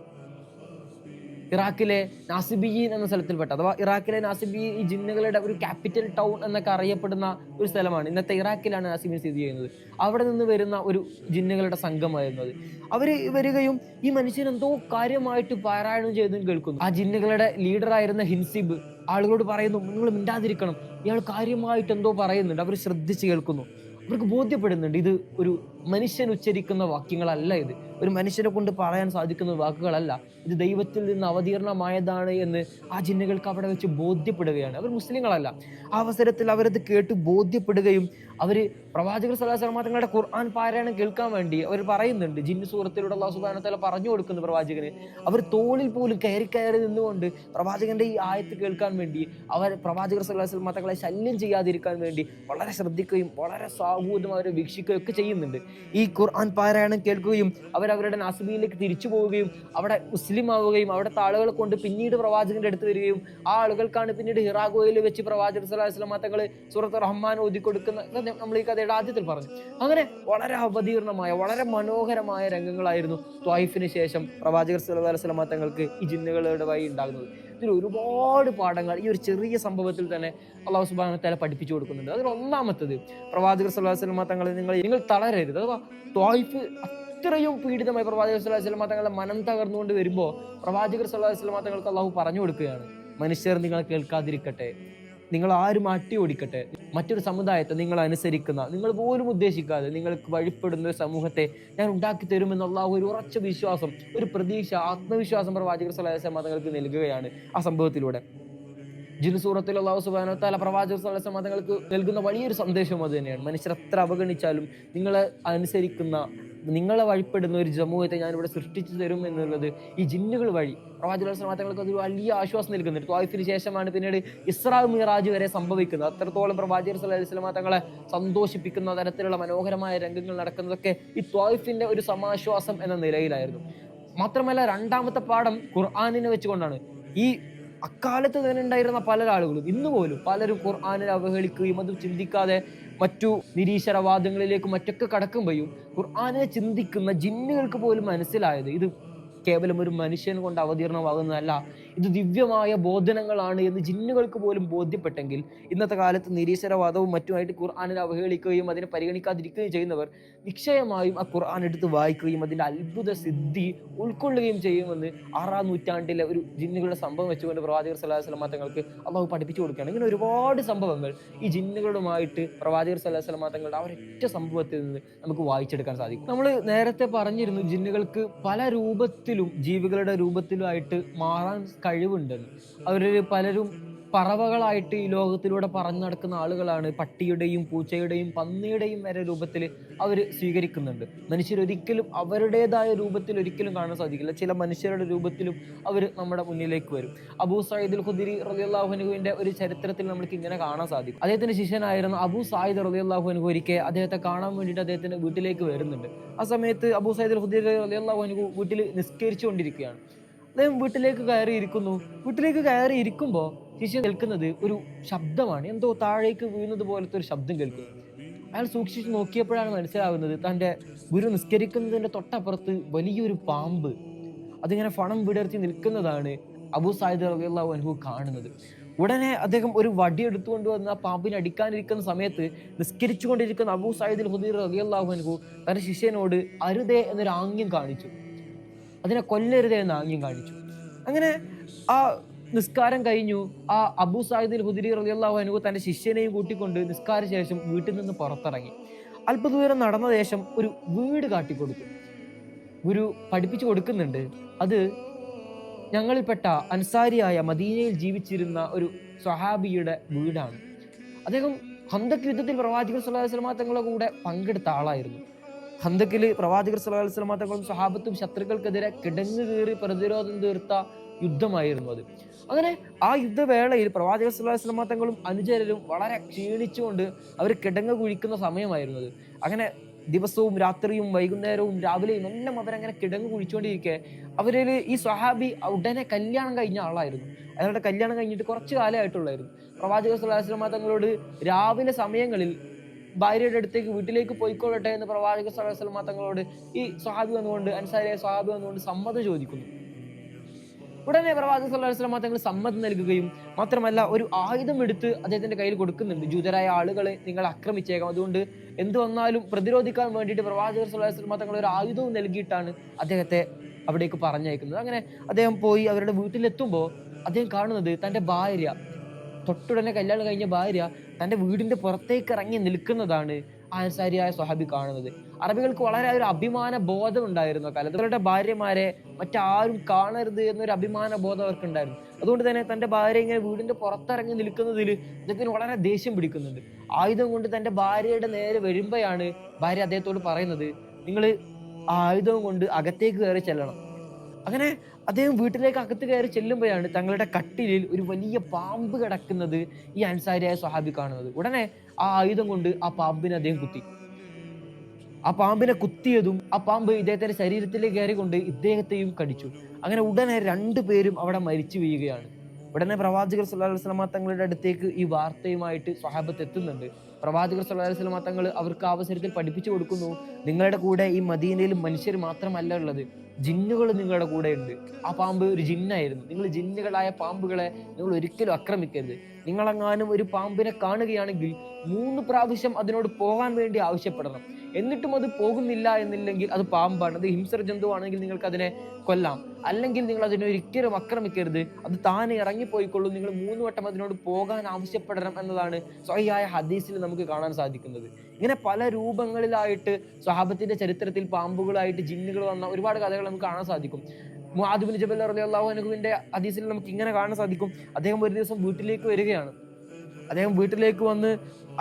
ഇറാഖിലെ നാസിബിയീൻ എന്ന സ്ഥലത്തിൽപ്പെട്ട, അഥവാ ഇറാഖിലെ നാസിബിയീൻ ഈ ജിന്നുകളുടെ ഒരു ക്യാപിറ്റൽ ടൗൺ എന്നൊക്കെ അറിയപ്പെടുന്ന ഒരു സ്ഥലമാണ്. ഇന്നത്തെ ഇറാഖിലാണ് നാസിബിയീൻ സ്ഥിതി ചെയ്യുന്നത്. അവിടെ നിന്ന് വരുന്ന ഒരു ജിന്നുകളുടെ സംഘമായിരുന്നു അത്. അവര് വരികയും ഈ മനുഷ്യൻ എന്തോ കാര്യമായിട്ട് പാരായണം ചെയ്തെന്ന് കേൾക്കുന്നു. ആ ജിന്നുകളുടെ ലീഡറായിരുന്ന ഹിൻസിബ് ആളുകളോട് പറയുന്നു, നിങ്ങൾ മിണ്ടാതിരിക്കണം, ഇയാൾ കാര്യമായിട്ട് എന്തോ പറയുന്നുണ്ട്. അവർ ശ്രദ്ധിച്ച് കേൾക്കുന്നു. അവർക്ക് ബോധ്യപ്പെടുന്നുണ്ട് ഇത് ഒരു മനുഷ്യൻ ഉച്ചരിക്കുന്ന വാക്യങ്ങളല്ല, ഇത് ഒരു മനുഷ്യനെ കൊണ്ട് പറയാൻ സാധിക്കുന്ന വാക്കുകളല്ല, ഇത് ദൈവത്തിൽ നിന്ന് അവതീർണമായതാണ് എന്ന് ആ ജിന്നുകൾക്ക് അവിടെ വെച്ച് ബോധ്യപ്പെടുകയാണ്. അവർ മുസ്ലിങ്ങളല്ല. ആ അവസരത്തിൽ അവരത് കേട്ട് ബോധ്യപ്പെടുകയും അവർ പ്രവാചകർ സല്ലല്ലാഹു അലൈഹി വസല്ലമ തങ്ങളുടെ ഖുർആൻ പാരായണം കേൾക്കാൻ വേണ്ടി അവർ പറയുന്നുണ്ട്. ജിന്ന് സൂറത്തിലൂടെ അല്ലാഹു സുബ്ഹാനഹു വ തആല പറഞ്ഞു കൊടുക്കുന്നു പ്രവാചകന്. അവർ തോളിൽ പോലും കയറി നിന്നുകൊണ്ട് പ്രവാചകന്റെ ഈ ആയത്ത് കേൾക്കാൻ വേണ്ടി, അവർ പ്രവാചകർ സല്ലല്ലാഹു അലൈഹി വസല്ലമ തങ്ങളെ ശല്യം ചെയ്യാതിരിക്കാൻ വേണ്ടി വളരെ ശ്രദ്ധിക്കുകയും വളരെ സാഹൂതം അവരെ വീക്ഷിക്കുകയും ഒക്കെ ചെയ്യുന്നുണ്ട്. ഈ ഖുർആൻ പാരായണം കേൾക്കുകയും അവരവരുടെ നാസിബിയിലേക്ക് തിരിച്ചു പോവുകയും അവിടെ മുസ്ലിം ആവുകയും അവിടുത്തെ ആളുകളെ കൊണ്ട് പിന്നീട് പ്രവാചകന്റെ അടുത്ത് വരികയും ആ ആളുകൾക്കാണ് പിന്നീട് ഹിറാ ഗുഹയിൽ വെച്ച് പ്രവാചകർ സല്ലല്ലാഹു അലൈഹി വസല്ലമ തങ്ങൾ സൂറത്ത് റഹ്മാൻ ഓതി കൊടുക്കുന്ന, നമ്മൾ ഈ കഥയുടെ ആദ്യത്തിൽ പറഞ്ഞു. അങ്ങനെ വളരെ അവതീർണമായ, വളരെ മനോഹരമായ രംഗങ്ങളായിരുന്നു ത്വായിഫിന് ശേഷം പ്രവാചകർ സല്ലല്ലാഹു അലൈഹി വസല്ലമ തങ്ങൾക്ക് ഈ ജിന്നുകളുടെ വഴി ഉണ്ടാകുന്നത്. ഇതിൽ ഒരുപാട് പാഠങ്ങൾ ഈ ഒരു ചെറിയ സംഭവത്തിൽ തന്നെ അല്ലാഹു സുബ്ഹാനഹു വ തആല പഠിപ്പിച്ചു കൊടുക്കുന്നുണ്ട്. അതിൽ ഒന്നാമത്തത്, പ്രവാചകർ സല്ലല്ലാഹു അലൈഹി വസല്ലമ തങ്ങൾ നിങ്ങൾ തളരരുത്. അഥവാ ത്വായിഫ് അത്രയും പീഡിതമായി പ്രവാചകർ സല്ലല്ലാഹു അലൈഹി വസല്ലമ തങ്ങളുടെ മനം തകർന്നുകൊണ്ട് വരുമ്പോൾ പ്രവാചകർ സല്ലല്ലാഹു അലൈഹി വസല്ലമ തങ്ങൾക്ക് അല്ലാഹു പറഞ്ഞു കൊടുക്കുകയാണ്, മനുഷ്യർ നിങ്ങളെ കേൾക്കാതിരിക്കട്ടെ, നിങ്ങൾ ആരും അട്ടി ഓടിക്കട്ടെ, മറ്റൊരു സമുദായത്തെ നിങ്ങൾ അനുസരിക്കുന്ന, നിങ്ങൾ പോലും ഉദ്ദേശിക്കാതെ നിങ്ങൾക്ക് വഴിപ്പെടുന്ന ഒരു സമൂഹത്തെ ഞാൻ ഉണ്ടാക്കി തരുമെന്ന് അല്ലാഹു ഒരു ഉറച്ച വിശ്വാസം, ഒരു പ്രതീക്ഷ, ആത്മവിശ്വാസം പ്രവാചകർ സല്ലല്ലാഹു അലൈഹി വസല്ലമ തങ്ങൾക്ക് നൽകുകയാണ് ആ സംഭവത്തിലൂടെ. ജിൻ സൂറത്തിൽ അല്ലാഹു സുബ്ഹാനഹു വ തആല പ്രവാചകർ സല്ലല്ലാഹു അലൈഹി വസല്ലമ തങ്ങൾക്ക് നൽകുന്ന വലിയൊരു സന്ദേശം അത് തന്നെയാണ്. മനുഷ്യർ എത്ര അവഗണിച്ചാലും നിങ്ങളെ അനുസരിക്കുന്ന, നിങ്ങളെ വഴിപ്പെടുന്ന ഒരു സമൂഹത്തെ ഞാനിവിടെ സൃഷ്ടിച്ചു തരും എന്നുള്ളത് ഈ ജിന്നുകൾ വഴി പ്രവാചക തങ്ങൾക്ക് അതൊരു വലിയ ആശ്വാസം നൽകുന്നുണ്ട്. ത്വായിഫിന് ശേഷമാണ് പിന്നീട് ഇസ്രാ മിറാജ് വരെ സംഭവിക്കുന്നത്. അത്രത്തോളം പ്രവാചകർ സല്ലല്ലാഹു അലൈഹി വസല്ലം തങ്ങളെ സന്തോഷിപ്പിക്കുന്ന തരത്തിലുള്ള മനോഹരമായ രംഗങ്ങൾ നടക്കുന്നതൊക്കെ ഈ ത്വായിഫിന്റെ ഒരു സമാശ്വാസം എന്ന നിലയിലായിരുന്നു. മാത്രമല്ല, രണ്ടാമത്തെ പാഠം ഖുർആനിനെ വെച്ചുകൊണ്ടാണ്. ഈ അക്കാലത്ത് തന്നെ ഉണ്ടായിരുന്ന പല ആളുകളും ഇന്ന് പോലും പലരും ഖുർആനിനെ അവഹേളിക്കുകയും അത് ചിന്തിക്കാതെ മറ്റു നിരീശ്വരവാദങ്ങളിലേക്കും മറ്റൊക്കെ കടക്കുമ്പോഴും ഖുർആനെ ചിന്തിക്കുന്ന ജിന്നുകൾക്ക് പോലും മനസ്സിലായത് ഇത് കേവലം ഒരു മനുഷ്യൻ കൊണ്ട് അവതീർണമാകുന്നതല്ല, ഇത് ദിവ്യമായ ബോധനങ്ങളാണ് എന്ന് ജിന്നുകൾക്ക് പോലും ബോധ്യപ്പെട്ടെങ്കിൽ ഇന്നത്തെ കാലത്ത് നിരീശ്വരവാദവും മറ്റുമായിട്ട് ഖുർആനിനെ അവഹേളിക്കുകയും അതിനെ പരിഗണിക്കാതിരിക്കുകയും ചെയ്യുന്നവർ നിശ്ചയമായും ആ ഖുർആൻ എടുത്ത് വായിക്കുകയും അതിൻ്റെ അത്ഭുത സിദ്ധി ഉൾക്കൊള്ളുകയും ചെയ്യുമെന്ന് 6-ാം നൂറ്റാണ്ടിലെ ഒരു ജിന്നുകളുടെ സംഭവം വെച്ചുകൊണ്ട് പ്രവാചകർ സല്ലല്ലാഹു അലൈഹി വസല്ലം തങ്ങൾക്ക് അള്ളാഹു പഠിപ്പിച്ചു കൊടുക്കുകയാണ്. ഇങ്ങനെ ഒരുപാട് സംഭവങ്ങൾ ഈ ജിന്നുകളുമായിട്ട് പ്രവാചകർ സല്ലല്ലാഹു അലൈഹി വസല്ലം തങ്ങളുടെ ആ ഒരൊറ്റ സംഭവത്തിൽ നിന്ന് നമുക്ക് വായിച്ചെടുക്കാൻ സാധിക്കും. നമ്മൾ നേരത്തെ പറഞ്ഞിരുന്നു ജിന്നുകൾക്ക് പല രൂപത്തിലും ജീവികളുടെ രൂപത്തിലുമായിട്ട് മാറാൻ കഴിവുണ്ടെന്ന്. അവരിൽ പലരും പറവകളായിട്ട് ഈ ലോകത്തിലൂടെ പറന്നു നടക്കുന്ന ആളുകളാണ്. പട്ടിയുടെയും പൂച്ചയുടെയും പന്നിയുടെയും വരെ രൂപത്തിൽ അവർ സ്വീകരിക്കുന്നുണ്ട്. മനുഷ്യരൊരിക്കലും അവരുടേതായ രൂപത്തിൽ ഒരിക്കലും കാണാൻ സാധിക്കില്ല. ചില മനുഷ്യരുടെ രൂപത്തിലും അവർ നമ്മുടെ മുന്നിലേക്ക് വരും. അബൂ സഈദ് അൽ ഖുദരി റളിയല്ലാഹു അൻഹുവിന്റെ ഒരു ചരിത്രത്തിൽ നമുക്ക് ഇങ്ങനെ കാണാൻ സാധിക്കും. അദ്ദേഹത്തിന്റെ ശിഷ്യനായിരുന്ന അബൂ സഈദ് റളിയല്ലാഹു അൻഹു ഒരിക്കൽ അദ്ദേഹത്തെ കാണാൻ വേണ്ടിയിട്ട് അദ്ദേഹത്തിന്റെ വീട്ടിലേക്ക് വരുന്നുണ്ട്. ആ സമയത്ത് അബൂ സഈദ് അൽ ഖുദരി റളിയല്ലാഹു അൻഹു വീട്ടിൽ നിസ്കരിച്ചുകൊണ്ടിരിക്കുകയാണ്. അദ്ദേഹം വീട്ടിലേക്ക് കയറിയിരിക്കുമ്പോൾ ശിഷ്യൻ കേൾക്കുന്നത് ഒരു ശബ്ദമാണ്. എന്തോ താഴേക്ക് വീഴുന്നത് പോലത്തെ ഒരു ശബ്ദം കേൾക്കുന്നു. അയാൾ സൂക്ഷിച്ച് നോക്കിയപ്പോഴാണ് മനസ്സിലാവുന്നത് തൻ്റെ ഗുരു നിസ്കരിക്കുന്നതിൻ്റെ തൊട്ടപ്പുറത്ത് വലിയൊരു പാമ്പ് അതിങ്ങനെ ഫണം വിടർത്തി നിൽക്കുന്നതാണ് അബൂ സഈദ് റളിയല്ലാഹു അൻഹു കാണുന്നത്. ഉടനെ അദ്ദേഹം ഒരു വടി എടുത്തുകൊണ്ട് വന്ന് ആ പാമ്പിനെ അടിക്കാനിരിക്കുന്ന സമയത്ത് നിസ്കരിച്ചുകൊണ്ടിരിക്കുന്ന അബൂ സഈദ് ഖുദരി റളിയല്ലാഹു അൻഹു തൻ്റെ ശിഷ്യനോട് അരുതേ എന്നൊരു ആംഗ്യം കാണിച്ചു. അതിനെ കൊല്ലരുതേ എന്ന ആംഗ്യം കാണിച്ചു. അങ്ങനെ ആ നിസ്കാരം കഴിഞ്ഞു. ആ അബൂ സഈദ് ഖുദരി റളിയല്ലാഹു അൻഹു തന്റെ ശിഷ്യനെയും കൂട്ടിക്കൊണ്ട് നിസ്കാര ശേഷം വീട്ടിൽ നിന്ന് പുറത്തിറങ്ങി. അല്പദൂരം നടന്ന ശേഷം ഒരു വീട് കാട്ടിക്കൊടുത്തു. ഗുരു പഠിപ്പിച്ചു കൊടുക്കുന്നുണ്ട്, അത് ഞങ്ങളിൽപ്പെട്ട അൻസാരിയായ മദീനയിൽ ജീവിച്ചിരുന്ന ഒരു സ്വഹാബിയുടെ വീടാണ്. അദ്ദേഹം ഖന്തക് യുദ്ധത്തിൽ പ്രവാചകർ സല്ലല്ലാഹു അലൈഹി വസല്ലം തങ്ങളുടെ കൂടെ പങ്കെടുത്ത ആളായിരുന്നു. ഖന്തക്കിൽ പ്രവാചകർ സല്ലല്ലാഹു അലൈഹി വസല്ലം തങ്ങളും സ്വഹാബത്തും ശത്രുക്കൾക്കെതിരെ കിടങ്ങ് കീറി പ്രതിരോധം തീർത്ത യുദ്ധമായിരുന്നു അത്. അങ്ങനെ ആ യുദ്ധവേളയിൽ പ്രവാചകർ സല്ലല്ലാഹു അലൈഹി വസല്ലം തങ്ങളും അനുചരരും വളരെ ക്ഷീണിച്ചുകൊണ്ട് അവർ കിടങ്ങ് കുഴിക്കുന്ന സമയമായിരുന്നു അത്. അങ്ങനെ ദിവസവും രാത്രിയും വൈകുന്നേരവും രാവിലെയും എല്ലാം അവരങ്ങനെ കിടങ്ങ് കുഴിച്ചുകൊണ്ടിരിക്കെ അവരിൽ ഈ സ്വഹാബി ഉടനെ കല്യാണം കഴിഞ്ഞ ആളായിരുന്നു. അയാളുടെ കല്യാണം കഴിഞ്ഞിട്ട് കുറച്ച് കാലമായിട്ടുള്ളായിരുന്നു. പ്രവാചകർ സല്ലല്ലാഹു അലൈഹി വസല്ലം തങ്ങളോട് രാവിലെ സമയങ്ങളിൽ ഭാര്യയുടെ അടുത്തേക്ക് വീട്ടിലേക്ക് പോയിക്കൊള്ളട്ടെ എന്ന് പ്രവാചകർ സല്ലല്ലാഹു അലൈഹി വസല്ലം തങ്ങളോട് ഈ സ്വഹാബി വന്നുകൊണ്ട്, അൻസാരിയായ സ്വഹാബി വന്നുകൊണ്ട് സമ്മതം ചോദിക്കുന്നു. ഉടനെ പ്രവാചകർ സല്ലല്ലാഹു അലൈഹി വസല്ലം തങ്ങൾ സമ്മതം നൽകുകയും മാത്രമല്ല ഒരു ആയുധം എടുത്ത് അദ്ദേഹത്തിന്റെ കയ്യിൽ കൊടുക്കുന്നുണ്ട്. ജൂതരായ ആളുകളെ നിങ്ങൾ ആക്രമിച്ചേക്കാം, അതുകൊണ്ട് എന്ത് വന്നാലും പ്രതിരോധിക്കാൻ വേണ്ടിയിട്ട് പ്രവാചകർ സല്ലല്ലാഹു അലൈഹി വസല്ലം തങ്ങൾ ഒരു ആയുധവും നൽകിയിട്ടാണ് അദ്ദേഹത്തെ അവിടേക്ക് പറഞ്ഞയക്കുന്നത്. അങ്ങനെ അദ്ദേഹം പോയി അവരുടെ വീട്ടിലെത്തുമ്പോൾ അദ്ദേഹം കാണുന്നത് തൻ്റെ ഭാര്യ, തൊട്ടുടനെ കല്യാണം കഴിഞ്ഞ ഭാര്യ തൻ്റെ വീടിന്റെ പുറത്തേക്ക് ഇറങ്ങി നിൽക്കുന്നതാണ് അൻസാരിയായ സ്വഹാബി കാണുന്നത്. അറബികൾക്ക് വളരെ ഒരു അഭിമാന ബോധം ഉണ്ടായിരുന്നു കാലത്ത്. അവരുടെ ഭാര്യമാരെ മറ്റാരും കാണരുത് എന്നൊരു അഭിമാന ബോധം അവർക്ക് ഉണ്ടായിരുന്നു. അതുകൊണ്ട് തന്നെ തൻ്റെ ഭാര്യ ഇങ്ങനെ വീടിന്റെ പുറത്തിറങ്ങി നിൽക്കുന്നതിൽ അദ്ദേഹത്തിന് വളരെ ദേഷ്യം പിടിക്കുന്നുണ്ട്. ആയുധം കൊണ്ട് തൻ്റെ ഭാര്യയുടെ നേരെ വരുമ്പോഴാണ് ഭാര്യ അദ്ദേഹത്തോട് പറയുന്നത്, നിങ്ങൾ ആയുധം കൊണ്ട് അകത്തേക്ക് കയറി ചെല്ലണം. അങ്ങനെ അദ്ദേഹം വീട്ടിലേക്ക് അകത്ത് കയറി ചെല്ലുമ്പോഴാണ് തങ്ങളുടെ കട്ടിലിൽ ഒരു വലിയ പാമ്പ് കിടക്കുന്നത് ഈ അൻസാരിയായ സ്വഹാബി കാണുന്നത്. ഉടനെ ആ ആയുധം കൊണ്ട് ആ പാമ്പിനെ അദ്ദേഹം കുത്തി. ആ പാമ്പിനെ കുത്തിയതും ആ പാമ്പ് ഇദ്ദേഹത്തിന്റെ ശരീരത്തിലേക്ക് കയറിക്കൊണ്ട് ഇദ്ദേഹത്തെയും കടിച്ചു. അങ്ങനെ ഉടനെ 2 പേരും അവിടെ മരിച്ചു വീഴുകയാണ്. ഉടനെ പ്രവാചകർ സല്ലല്ലാഹു അലൈഹി വസല്ലം തങ്ങളുടെ അടുത്തേക്ക് ഈ വാർത്തയുമായിട്ട് സ്വഹാബത്ത് എത്തുന്നുണ്ട്. പ്രവാചകർ സല്ലല്ലാഹു അലൈഹി വസല്ലം തങ്ങൾ അവർക്ക് ആ അവസരത്തിൽ പഠിപ്പിച്ചു കൊടുക്കുന്നു, നിങ്ങളുടെ കൂടെ ഈ മദീനയിൽ മനുഷ്യർ മാത്രമല്ല ഉള്ളത്, ജിന്നുകൾ നിങ്ങളുടെ കൂടെ ഉണ്ട്. ആ പാമ്പ് ഒരു ജിന്നായിരുന്നു. നിങ്ങൾ ജിന്നുകളായ പാമ്പുകളെ നിങ്ങൾ ഒരിക്കലും ആക്രമിക്കരുത്. നിങ്ങളെങ്ങാനും ഒരു പാമ്പിനെ കാണുകയാണെങ്കിൽ 3 പ്രാവശ്യം അതിനോട് പോകാൻ വേണ്ടി ആവശ്യപ്പെടണം. എന്നിട്ടും അത് പോകുന്നില്ല എന്നില്ലെങ്കിൽ അത് പാമ്പാണ്, അത് ഹിംസ്ര ജന്തുവാണെങ്കിൽ നിങ്ങൾക്ക് അതിനെ കൊല്ലാം. അല്ലെങ്കിൽ നിങ്ങൾ അതിനെ ഒരിക്കലും ആക്രമിക്കരുത്, അത് താനെ ഇറങ്ങിപ്പോയിക്കൊള്ളും. നിങ്ങൾ 3 വട്ടം അതിനോട് പോകാൻ ആവശ്യപ്പെടണം എന്നതാണ് സ്വഹീഹായ ഹദീസിൽ നമുക്ക് കാണാൻ സാധിക്കുന്നത്. ഇങ്ങനെ പല രൂപങ്ങളിലായിട്ട് സ്വഹാബത്തിന്റെ ചരിത്രത്തിൽ പാമ്പുകളായിട്ട് ജിന്നുകൾ വന്ന ഒരുപാട് കഥകൾ നമുക്ക് കാണാൻ സാധിക്കും. മുആദ് ബിൻ ജബൽ റളിയല്ലാഹു അൻഹുവിന്റെ ഹദീസിൽ നമുക്ക് ഇങ്ങനെ കാണാൻ സാധിക്കും. അദ്ദേഹം ഒരു ദിവസം വീട്ടിലേക്ക് വരികയാണ്. അദ്ദേഹം വീട്ടിലേക്ക് വന്ന്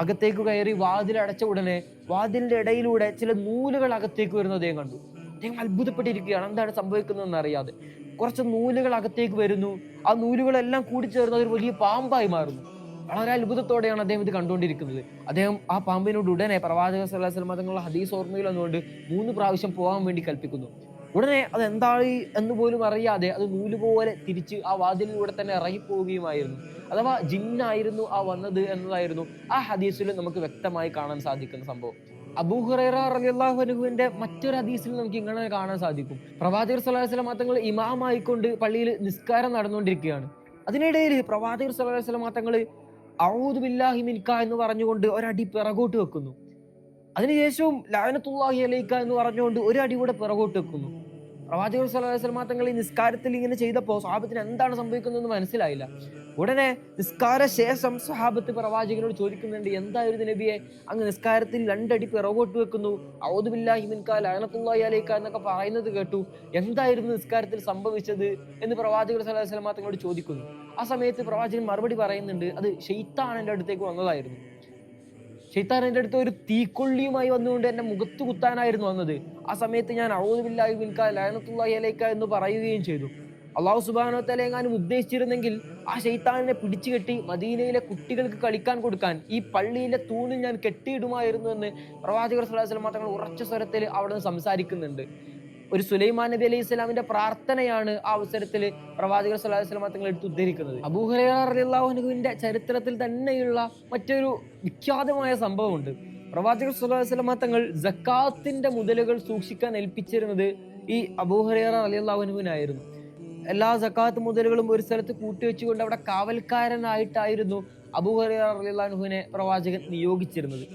അകത്തേക്ക് കയറി വാതിലടച്ച ഉടനെ വാതിലിന്റെ ഇടയിലൂടെ ചില നൂലുകൾ അകത്തേക്ക് വരുന്നത് അദ്ദേഹം കണ്ടു. അദ്ദേഹം അത്ഭുതപ്പെട്ടിരിക്കുകയാണ്, എന്താണ് സംഭവിക്കുന്നതെന്ന് അറിയാതെ. കുറച്ച് നൂലുകൾ അകത്തേക്ക് വരുന്നു. ആ നൂലുകളെല്ലാം കൂടിച്ചേർന്ന് ഒരു വലിയ പാമ്പായി മാറുന്നു. വളരെ അത്ഭുതത്തോടെയാണ് അദ്ദേഹം ഇത് കണ്ടുകൊണ്ടിരിക്കുന്നത്. അദ്ദേഹം ആ പാമ്പിനോട് ഉടനെ പ്രവാചക സല്ലല്ലാഹു അലൈഹി വസല്ലം തങ്ങളുടെ ഹദീസ് ഓർമ്മയിൽ വന്നുകൊണ്ട് 3 പ്രാവശ്യം പോകാൻ വേണ്ടി കൽപ്പിക്കുന്നു. ഉടനെ അത് എന്തായി എന്ന് പോലും അറിയാതെ അത് നൂല് പോലെ തിരിച്ച് ആ വാതിലിലൂടെ തന്നെ ഇറങ്ങിപ്പോവുകയുമായിരുന്നു. അഥവാ ജിന്നായിരുന്നു ആ വന്നത് എന്നതായിരുന്നു ആ ഹദീസിൽ നമുക്ക് വ്യക്തമായി കാണാൻ സാധിക്കുന്ന സംഭവം. അബൂ ഹുറൈറ റളിയല്ലാഹു അൻഹുവിന്റെ മറ്റൊരു ഹദീസിൽ നമുക്ക് ഇങ്ങനെ കാണാൻ സാധിക്കും. പ്രവാചകർ സല്ലല്ലാഹു അലൈഹി വസല്ലം തങ്ങൾ ഇമാമായിക്കൊണ്ട് പള്ളിയിൽ നിസ്കാരം നടന്നുകൊണ്ടിരിക്കുകയാണ്. അതിനിടയിൽ പ്രവാചകർ സല്ലല്ലാഹു അലൈഹി വസല്ലം തങ്ങൾ അഊദു ബില്ലാഹി മിൻക എന്ന് പറഞ്ഞുകൊണ്ട് ഒരടി പിറകോട്ട് വെക്കുന്നു. അതിനുശേഷവും ലഅനത്തുല്ലാഹി അലൈക എന്ന് പറഞ്ഞുകൊണ്ട് ഒരു അടി കൂടെ പിറകോട്ട് വെക്കുന്നു. പ്രവാചകർ സല്ലല്ലാഹു അലൈഹി വസല്ലം തങ്ങൾ ഈ നിസ്കാരത്തിൽ ഇങ്ങനെ ചെയ്തപ്പോൾ സ്വഹാബത്തിന് എന്താണ് സംഭവിക്കുന്നതെന്ന് മനസ്സിലായില്ല. ഉടനെ നിസ്കാര ശേഷം സ്വഹാബത്ത് പ്രവാചകനോട് ചോദിക്കുന്നുണ്ട്, എന്തായിരുന്നു നബിയെ, അങ്ങ് നിസ്കാരത്തിൽ 2 അടി പിറകോട്ട് വെക്കുന്നു, ഔദു ബില്ലാഹി മിൻക ലഅനത്തുല്ലാഹി അലൈക എന്നൊക്കെ പറയുന്നത് കേട്ടു, എന്തായിരുന്നു നിസ്കാരത്തിൽ സംഭവിച്ചത് എന്ന് പ്രവാചകർ സല്ലല്ലാഹു അലൈഹി വസല്ലം തങ്ങളോട് ചോദിക്കുന്നു. ആ സമയത്ത് പ്രവാചകൻ മറുപടി പറയുന്നുണ്ട്, അത് ശൈത്താൻ എൻ്റെ അടുത്തേക്ക് വന്നതായിരുന്നു. ശൈത്താൻ എൻ്റെ അടുത്ത് ഒരു തീക്കൊള്ളിയുമായി വന്നുകൊണ്ട് എന്റെ മുഖത്ത് കുത്താനായിരുന്നു വന്നത്. ആ സമയത്ത് ഞാൻ അഊദു ബില്ലാഹി മിൻക ലഅനത്തുല്ലാഹി അലൈക എന്ന് പറയുകയും ചെയ്തു. അല്ലാഹു സുബ്ഹാനഹു വ തആല എങ്ങാനും ഉദ്ദേശിച്ചിരുന്നെങ്കിൽ ആ ശൈത്താനിനെ പിടിച്ചു കെട്ടി മദീനയിലെ കുട്ടികൾക്ക് കളിക്കാൻ കൊടുക്കാൻ ഈ പള്ളിയിലെ തൂണിൽ ഞാൻ കെട്ടിയിടുമായിരുന്നു എന്ന് പ്രവാചകർ സ്വല്ലല്ലാഹു അലൈഹി വസല്ലം തങ്ങൾ ഉറച്ച സ്വരത്തിൽ അവിടെ നിന്ന് സംസാരിക്കുന്നുണ്ട്. ഒരു സുലൈമാൻ നബി അലൈഹി സ്വലാമിന്റെ പ്രാർത്ഥനയാണ് ആ അവസരത്തിൽ പ്രവാചകർ സ്വല്ലല്ലാഹു അലൈഹി വസല്ലം തങ്ങൾ എടുത്ത് ഉദ്ധരിക്കുന്നത്. അബൂ ഹുറൈറ റളിയല്ലാഹു അൻഹുവിന്റെ ചരിത്രത്തിൽ തന്നെയുള്ള മറ്റൊരു വിഖ്യാതമായ സംഭവമുണ്ട്. പ്രവാചകർ സ്വല്ലല്ലാഹു അലൈഹി വസല്ലം തങ്ങൾ സക്കാത്തിന്റെ മുതലുകൾ സൂക്ഷിക്കാൻ ഏൽപ്പിച്ചിരുന്നത് ഈ അബൂ ഹുറൈറ റളിയല്ലാഹു അൻഹുവിനായിരുന്നു. എല്ലാ സക്കാത്ത് മുതലുകളും ഒരു സ്ഥലത്ത് കൂട്ടിവെച്ചുകൊണ്ട് അവിടെ കാവൽക്കാരനായിട്ടായിരുന്നു അബൂ ഹുറൈറ റളിയല്ലാഹു അൻഹുവിനെ പ്രവാചകൻ നിയോഗിച്ചിരുന്നത്.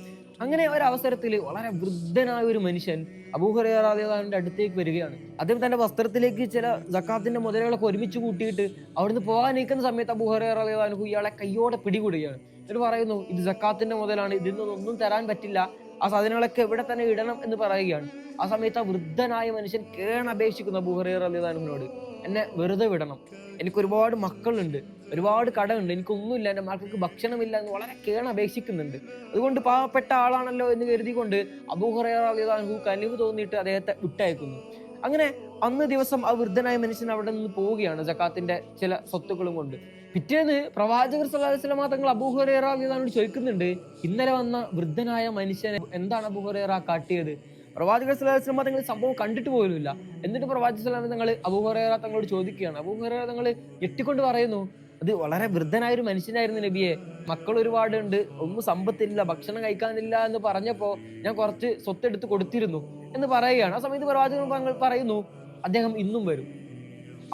അങ്ങനെ ഒരവസരത്തിൽ വളരെ വൃദ്ധനായ ഒരു മനുഷ്യൻ അബൂ ഹുറൈറ റളിയല്ലാഹു അൻഹുവിന്റെ അടുത്തേക്ക് വരികയാണ്. അദ്ദേഹം തന്റെ വസ്ത്രത്തിലേക്ക് ചില സക്കാത്തിന്റെ മുതലുകളൊക്കെ ഒരുമിച്ച് കൂട്ടിയിട്ട് അവിടുന്ന് പോകാൻ നിൽക്കുന്ന സമയത്ത് അബൂ ഹുറൈറ റളിയല്ലാഹു അൻഹു ഇയാളെ കയ്യോടെ പിടികൂടുകയാണ്. എന്നിട്ട് പറയുന്നു, ഇത് സക്കാത്തിന്റെ മുതലാണ്, ഇതിൽ നിന്നൊന്നും തരാൻ പറ്റില്ല, ആ സാധനങ്ങളൊക്കെ ഇവിടെ തന്നെ ഇടണം എന്ന് പറയുകയാണ്. ആ സമയത്ത് ആ വൃദ്ധനായ മനുഷ്യൻ കേണപേക്ഷിക്കുന്നു അബൂ ഹുറൈറ റളിയല്ലാഹു അൻഹുവിനോട്, എന്നെ വെറുതെ വിടണം, എനിക്ക് ഒരുപാട് മക്കളുണ്ട്, ഒരുപാട് കടമുണ്ട്, എനിക്കൊന്നുമില്ല, എൻ്റെ മക്കൾക്ക് ഭക്ഷണമില്ല എന്ന് വളരെ കേണപേക്ഷിക്കുന്നുണ്ട്. അതുകൊണ്ട് പാവപ്പെട്ട ആളാണല്ലോ എന്ന് കരുതിക്കൊണ്ട് അബൂ ഹുറൈറ റളിയല്ലാഹു അൻഹു കനിവ് തോന്നിയിട്ട് അദ്ദേഹത്തെ വിട്ടയക്കുന്നു. അങ്ങനെ അന്ന് ദിവസം ആ വൃദ്ധനായ മനുഷ്യൻ അവിടെ നിന്ന് പോവുകയാണ് സക്കാത്തിന്റെ ചില സ്വത്തുക്കളും കൊണ്ട്. പിറ്റേന്ന് പ്രവാചകർ സല്ലല്ലാഹു അലൈഹി വസല്ലം തങ്ങൾ അബൂ ഹുറൈറ റളിയല്ലാഹു അൻഹു ചോദിക്കുന്നുണ്ട്, ഇന്നലെ വന്ന വൃദ്ധനായ മനുഷ്യനെ എന്താണ് അബൂ ഹുറൈറ കാട്ടിയത്? പ്രവാചകർ സല്ലല്ലാഹു അലൈഹി വസല്ലം തങ്ങൾ സംഭവം കണ്ടിട്ട് പോലുമില്ല. എന്നിട്ട് പ്രവാചകർ സല്ലല്ലാഹു അലൈഹി വസല്ലം തങ്ങൾ അബൂ ഹുറൈറ തങ്ങളോട് ചോദിക്കുകയാണ്. അബൂ ഹുറൈറ തങ്ങൾ ഞെട്ടിക്കൊണ്ട് പറയുന്നു, അത് വളരെ വൃദ്ധനായ ഒരു മനുഷ്യനായിരുന്നു നബിയെ, മക്കൾ ഒരുപാടുണ്ട്, ഒന്നും സമ്പത്തില്ല, ഭക്ഷണം കഴിക്കാനില്ല എന്ന് പറഞ്ഞപ്പോ ഞാൻ കുറച്ച് സ്വത്തെടുത്ത് കൊടുത്തിരുന്നു എന്ന് പറയുകയാണ്. ആ സമയത്ത് പ്രവാചകൻ പറയുന്നു, അദ്ദേഹം ഇന്നും വരും.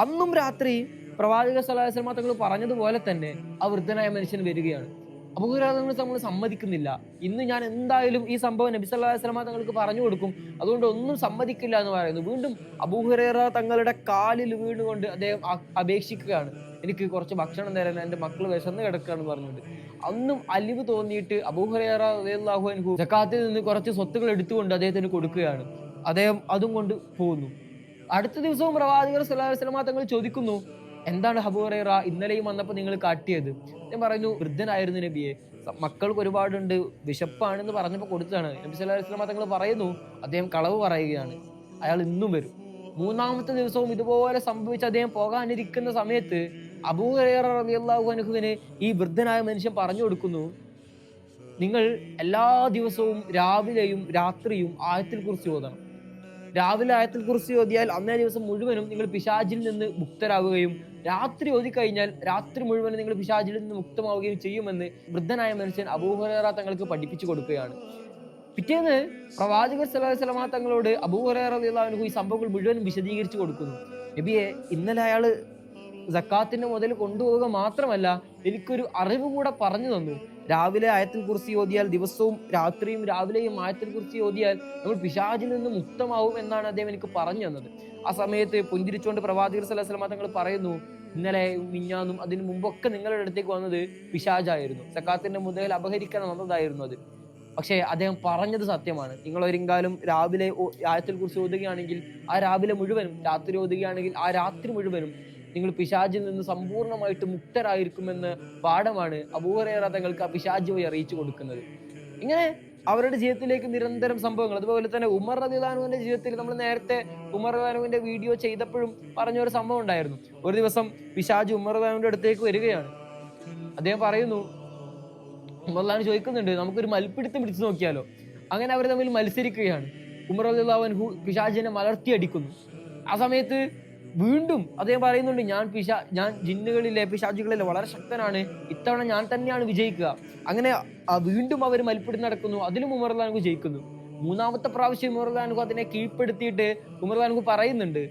അന്നും രാത്രി പ്രവാചകർ സല്ലല്ലാഹു അലൈഹി വസല്ലം തങ്ങൾ പറഞ്ഞതുപോലെ തന്നെ ആ വൃദ്ധനായ മനുഷ്യൻ വരികയാണ്. അബൂ ഹുറൈറ തങ്ങൾ സമ്മതിക്കുന്നില്ല, ഇന്ന് ഞാൻ എന്തായാലും ഈ സംഭവം നബി സല്ലല്ലാഹു അലൈഹി വസല്ലം തങ്ങൾക്ക് പറഞ്ഞു കൊടുക്കും, അതുകൊണ്ട് ഒന്നും സമ്മതിക്കില്ല എന്ന് പറയുന്നു. വീണ്ടും അബൂ ഹുറൈറ തങ്ങളുടെ കാലിൽ വീണുകൊണ്ട് അദ്ദേഹം അപേക്ഷിക്കുകയാണ്, എനിക്ക് കുറച്ച് ഭക്ഷണം തരാൻ, എൻ്റെ മക്കൾ വിശന്ന് കിടക്കുകയാണെന്ന് പറഞ്ഞുകൊണ്ട്. അന്നും അലിവ് തോന്നിയിട്ട് അബൂ ഹുറൈറ റളിയല്ലാഹു അൻഹു സക്കാത്തിൽ നിന്ന് കുറച്ച് സ്വത്തുക്കൾ എടുത്തുകൊണ്ട് അദ്ദേഹത്തിന് കൊടുക്കുകയാണ്. അദ്ദേഹം അതും കൊണ്ട് പോകുന്നു. അടുത്ത ദിവസവും പ്രവാചകർ സല്ലല്ലാഹു അലൈഹി വസല്ലം തങ്ങൾ ചോദിക്കുന്നു, എന്താണ് അബൂ ഹുറൈറ ഇന്നലെയും വന്നപ്പോൾ നിങ്ങൾ കാട്ടിയത്? ഞാൻ പറയുന്നു, വൃദ്ധനായിരുന്നു നബിയെ, മക്കൾക്ക് ഒരുപാടുണ്ട്, വിശപ്പാണെന്ന് പറഞ്ഞപ്പോൾ കൊടുത്തതാണ്. നബി സല്ലല്ലാഹു അലൈഹി വസല്ലം തങ്ങൾ പറയുന്നു, അദ്ദേഹം കളവ് പറയുകയാണ്, അയാൾ ഇന്നും വരും. 3-ാമത്തെ ദിവസവും ഇതുപോലെ സംഭവിച്ച് അദ്ദേഹം പോകാനിരിക്കുന്ന സമയത്ത് അബൂ ഹുറൈറ റളിയല്ലാഹു അൻഹുവിന് ഈ വൃദ്ധനായ മനുഷ്യൻ പറഞ്ഞു കൊടുക്കുന്നു, നിങ്ങൾ എല്ലാ ദിവസവും രാവിലെയും രാത്രിയും ആയത്തുൽ കുർസി ഓതണം. രാവിലെ ആയത്തുൽ കുർസി ഓതിയാൽ അന്നേ ദിവസം മുഴുവനും നിങ്ങൾ പിശാചിൽ നിന്ന് മുക്തരാകുകയും രാത്രി ഓതിക്കഴിഞ്ഞാൽ രാത്രി മുഴുവനും നിങ്ങൾ പിശാചിൽ നിന്ന് മുക്തമാവുകയും ചെയ്യുമെന്ന് വൃദ്ധനായ മനുഷ്യൻ അബൂ ഹുറൈറ തങ്ങൾക്ക് പഠിപ്പിച്ചു കൊടുക്കുകയാണ്. പിറ്റേന്ന് പ്രവാചകർ സല്ലല്ലാഹു അലൈഹി വസല്ലം തങ്ങളോട് അബൂ ഹുറൈറ റളിയല്ലാഹു അൻഹു ഈ സംഭവങ്ങൾ മുഴുവനും വിശദീകരിച്ചു കൊടുക്കുന്നു. നബിയെ, ഇന്നലെ അയാള് സക്കാത്തിന്റെ മുതൽ കൊണ്ടുപോവുക മാത്രമല്ല, എനിക്കൊരു അറിവ് കൂടെ പറഞ്ഞു തന്നു. രാവിലെ ആയത്തുൽ കുർസി ഓതിയാൽ, ദിവസവും രാത്രിയും രാവിലെയും ആയത്തുൽ കുർസി ഓതിയാൽ നമ്മൾ പിശാചിൽ നിന്ന് മുക്തമാവും എന്നാണ് അദ്ദേഹം എനിക്ക് പറഞ്ഞു തന്നത്. ആ സമയത്ത് പുഞ്ചിരിച്ചുകൊണ്ട് പ്രവാചകർ സല്ലല്ലാഹു അലൈഹി വസല്ലം തങ്ങൾ പറയുന്നു, ഇന്നലെ മിഞ്ഞാന്നും അതിനു മുമ്പൊക്കെ നിങ്ങളുടെ അടുത്തേക്ക് വന്നത് പിശാചായിരുന്നു, സക്കാത്തിന്റെ മുതൽ അപഹരിക്കാൻ വന്നതായിരുന്നു അത്. പക്ഷേ അദ്ദേഹം പറഞ്ഞത് സത്യമാണ്. നിങ്ങൾ ഒരിക്കലും രാവിലെ ആയത്തുൽ കുർസി ഓതുകയാണെങ്കിൽ ആ രാവിലെ മുഴുവനും, രാത്രി ഓതുകയാണെങ്കിൽ ആ രാത്രി മുഴുവനും നിങ്ങൾ പിശാചിൽ നിന്ന് സമ്പൂർണ്ണമായിട്ട് മുക്തരായിരിക്കുമെന്ന് പാഠമാണ് അബൂ ഹുറൈറ തങ്ങൾക്ക് ആ പിശാച് വഴി അറിയിച്ചു കൊടുക്കുന്നത്. ഇങ്ങനെ അവരുടെ ജീവിതത്തിലേക്ക് നിരന്തരം സംഭവങ്ങൾ. അതുപോലെ തന്നെ ഉമർ റളിയല്ലാഹു അൻഹുവിന്റെ ജീവിതത്തിൽ നമ്മൾ നേരത്തെ ഉമർ റളിയല്ലാഹു അൻഹുവിന്റെ വീഡിയോ ചെയ്തപ്പോഴും പറഞ്ഞ ഒരു സംഭവം ഉണ്ടായിരുന്നു. ഒരു ദിവസം പിശാച് ഉമർ റളിയല്ലാഹു അൻഹുവിന്റെ അടുത്തേക്ക് വരികയാണ്. അദ്ദേഹം പറയുന്നു, ഉമർ റളിയല്ലാഹു അൻഹു ചോദിക്കുന്നുണ്ട്, നമുക്കൊരു മൽപ്പിടുത്തം പിടിച്ചു നോക്കിയാലോ? അങ്ങനെ അവർ തമ്മിൽ മത്സരിക്കുകയാണ്. ഉമർ റളിയല്ലാഹു അൻഹു പിശാചിനെ മലർത്തി അടിക്കുന്നു. ആ സമയത്ത് വീണ്ടും അദ്ദേഹം പറയുന്നുണ്ട്, ഞാൻ ജിന്നുകളിലെ പിശാചുകളിലെ വളരെ ശക്തനാണ്, ഇത്തവണ ഞാൻ തന്നെയാണ് വിജയിക്കുക. അങ്ങനെ വീണ്ടും അവർ മൽപ്പിടുത്തം നടക്കുന്നു. അതിലും ഉമർ റളിയല്ലാഹു അൻഹു ജയിക്കുന്നു. മൂന്നാമത്തെ പ്രാവശ്യം ഉമർ റളിയല്ലാഹു അൻഹു അതിനെ കീഴ്പ്പെടുത്തിയിട്ട് ഉമർ റളിയല്ലാഹു അൻഹു പറയുന്നുണ്ട്,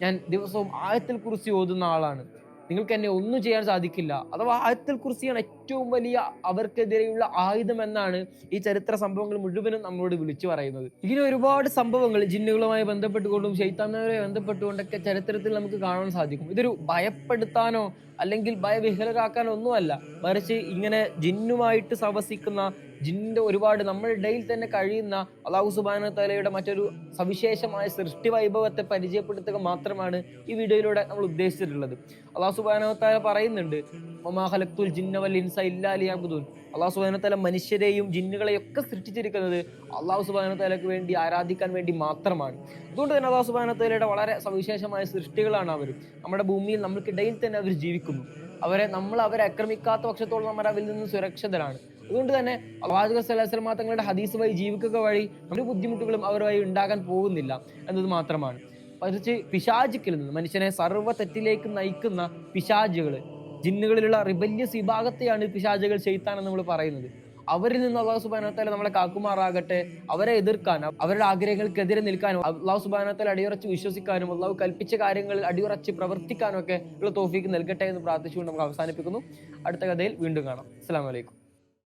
ഞാൻ ദിവസവും ആയത്തുൽ കുർസി ഓതുന്ന ആളാണ്, നിങ്ങൾക്ക് എന്നെ ഒന്നും ചെയ്യാൻ സാധിക്കില്ല. അഥവാ ആയത്തുൽ കുർസിയാണ് ഏറ്റവും വലിയ അവർക്കെതിരെയുള്ള ആയുധം എന്നാണ് ഈ ചരിത്ര സംഭവങ്ങൾ മുഴുവനും നമ്മളോട് വിളിച്ചു പറയുന്നത്. ഇങ്ങനെ ഒരുപാട് സംഭവങ്ങൾ ജിന്നുകളുമായി ബന്ധപ്പെട്ടുകൊണ്ടും ശൈത്താനുമായി ബന്ധപ്പെട്ടുകൊണ്ടൊക്കെ ചരിത്രത്തിൽ നമുക്ക് കാണാൻ സാധിക്കും. ഇതൊരു ഭയപ്പെടുത്താനോ അല്ലെങ്കിൽ ഭയവിഹ്വലരാക്കാനോ ഒന്നുമല്ല, മറിച്ച് ഇങ്ങനെ ജിന്നുമായിട്ട് സവസിക്കുന്ന, ജിന്നിന്റെ ഒരുപാട് നമ്മുടെ ഇടയിൽ തന്നെ കഴിയുന്ന അല്ലാഹു സുബ്ഹാനഹു വ തആലയുടെ മറ്റൊരു സവിശേഷമായ സൃഷ്ടി വൈഭവത്തെ പരിചയപ്പെടുത്തുക മാത്രമാണ് ഈ വീഡിയോയിലൂടെ നമ്മൾ ഉദ്ദേശിച്ചിട്ടുള്ളത്. അല്ലാഹു സുബ്ഹാനഹു വ തആല പറയുന്നുണ്ട്, വമാ ഖലഖ്തുൽ ജിന്ന വൽ ഇൻസ ഇല്ലാ ലിയഅ്ബുദൂൻ. അല്ലാഹു സുബ്ഹാനഹു വ തആല മനുഷ്യരെയും ജിന്നുകളെയും ഒക്കെ സൃഷ്ടിച്ചിരിക്കുന്നത് അല്ലാഹു സുബ്ഹാനഹു വ തആലക്ക് വേണ്ടി, ആരാധിക്കാൻ വേണ്ടി മാത്രമാണ്. അതുകൊണ്ട് തന്നെ അല്ലാഹു സുബ്ഹാനഹു വ തആലയുടെ വളരെ സവിശേഷമായ സൃഷ്ടികളാണ് അവർ. നമ്മുടെ ഭൂമിയിൽ നമ്മൾക്കിടയിൽ തന്നെ അവർ ജീവിക്കുന്നു. അവരെ ആക്രമിക്കാത്ത പക്ഷത്തോളം നമ്മൾ അവരിൽ നിന്ന് സുരക്ഷിതരാണ്. അതുകൊണ്ട് തന്നെ പ്രവാചകർ സ്വല്ലല്ലാഹു അലൈഹി വസല്ലം തങ്ങളുടെ ഹദീസ് വഴി ജീവിക്കുക വഴി ഒരു ബുദ്ധിമുട്ടുകളും അവർ വഴി ഉണ്ടാകാൻ പോകുന്നില്ല എന്നത് മാത്രമാണ്. മറിച്ച് പിശാചുക്കളിൽ നിന്ന്, മനുഷ്യനെ സർവ്വ തെറ്റിലേക്ക് നയിക്കുന്ന പിശാചുകൾ, ജിന്നുകളിലുള്ള റിബല്യസ് വിഭാഗത്തെയാണ് പിശാചുകൾ, ശൈത്താൻ എന്ന് നമ്മൾ പറയുന്നത്. അവരിൽ നിന്ന് അല്ലാഹു സുബ്ഹാനഹു വ തആല നമ്മളെ കാക്കുമാറാകട്ടെ. അവരെ എതിർക്കാൻ, അവരുടെ ആഗ്രഹങ്ങൾക്കെതിരെ നിൽക്കാനും, അല്ലാഹു സുബ്ഹാനഹു വ തആല അടിയുറച്ച് വിശ്വസിക്കാനും, അല്ലാഹു കൽപ്പിച്ച കാര്യങ്ങളിൽ അടിയുറച്ച് പ്രവർത്തിക്കാനും ഒക്കെ ഉള്ള തൗഫീക്ക് നൽകട്ടെ എന്ന് പ്രാർത്ഥിച്ചുകൊണ്ട് നമുക്ക് അവസാനിപ്പിക്കുന്നു. അടുത്ത കഥയിൽ വീണ്ടും കാണാം. അസ്സലാമു അലൈക്കും.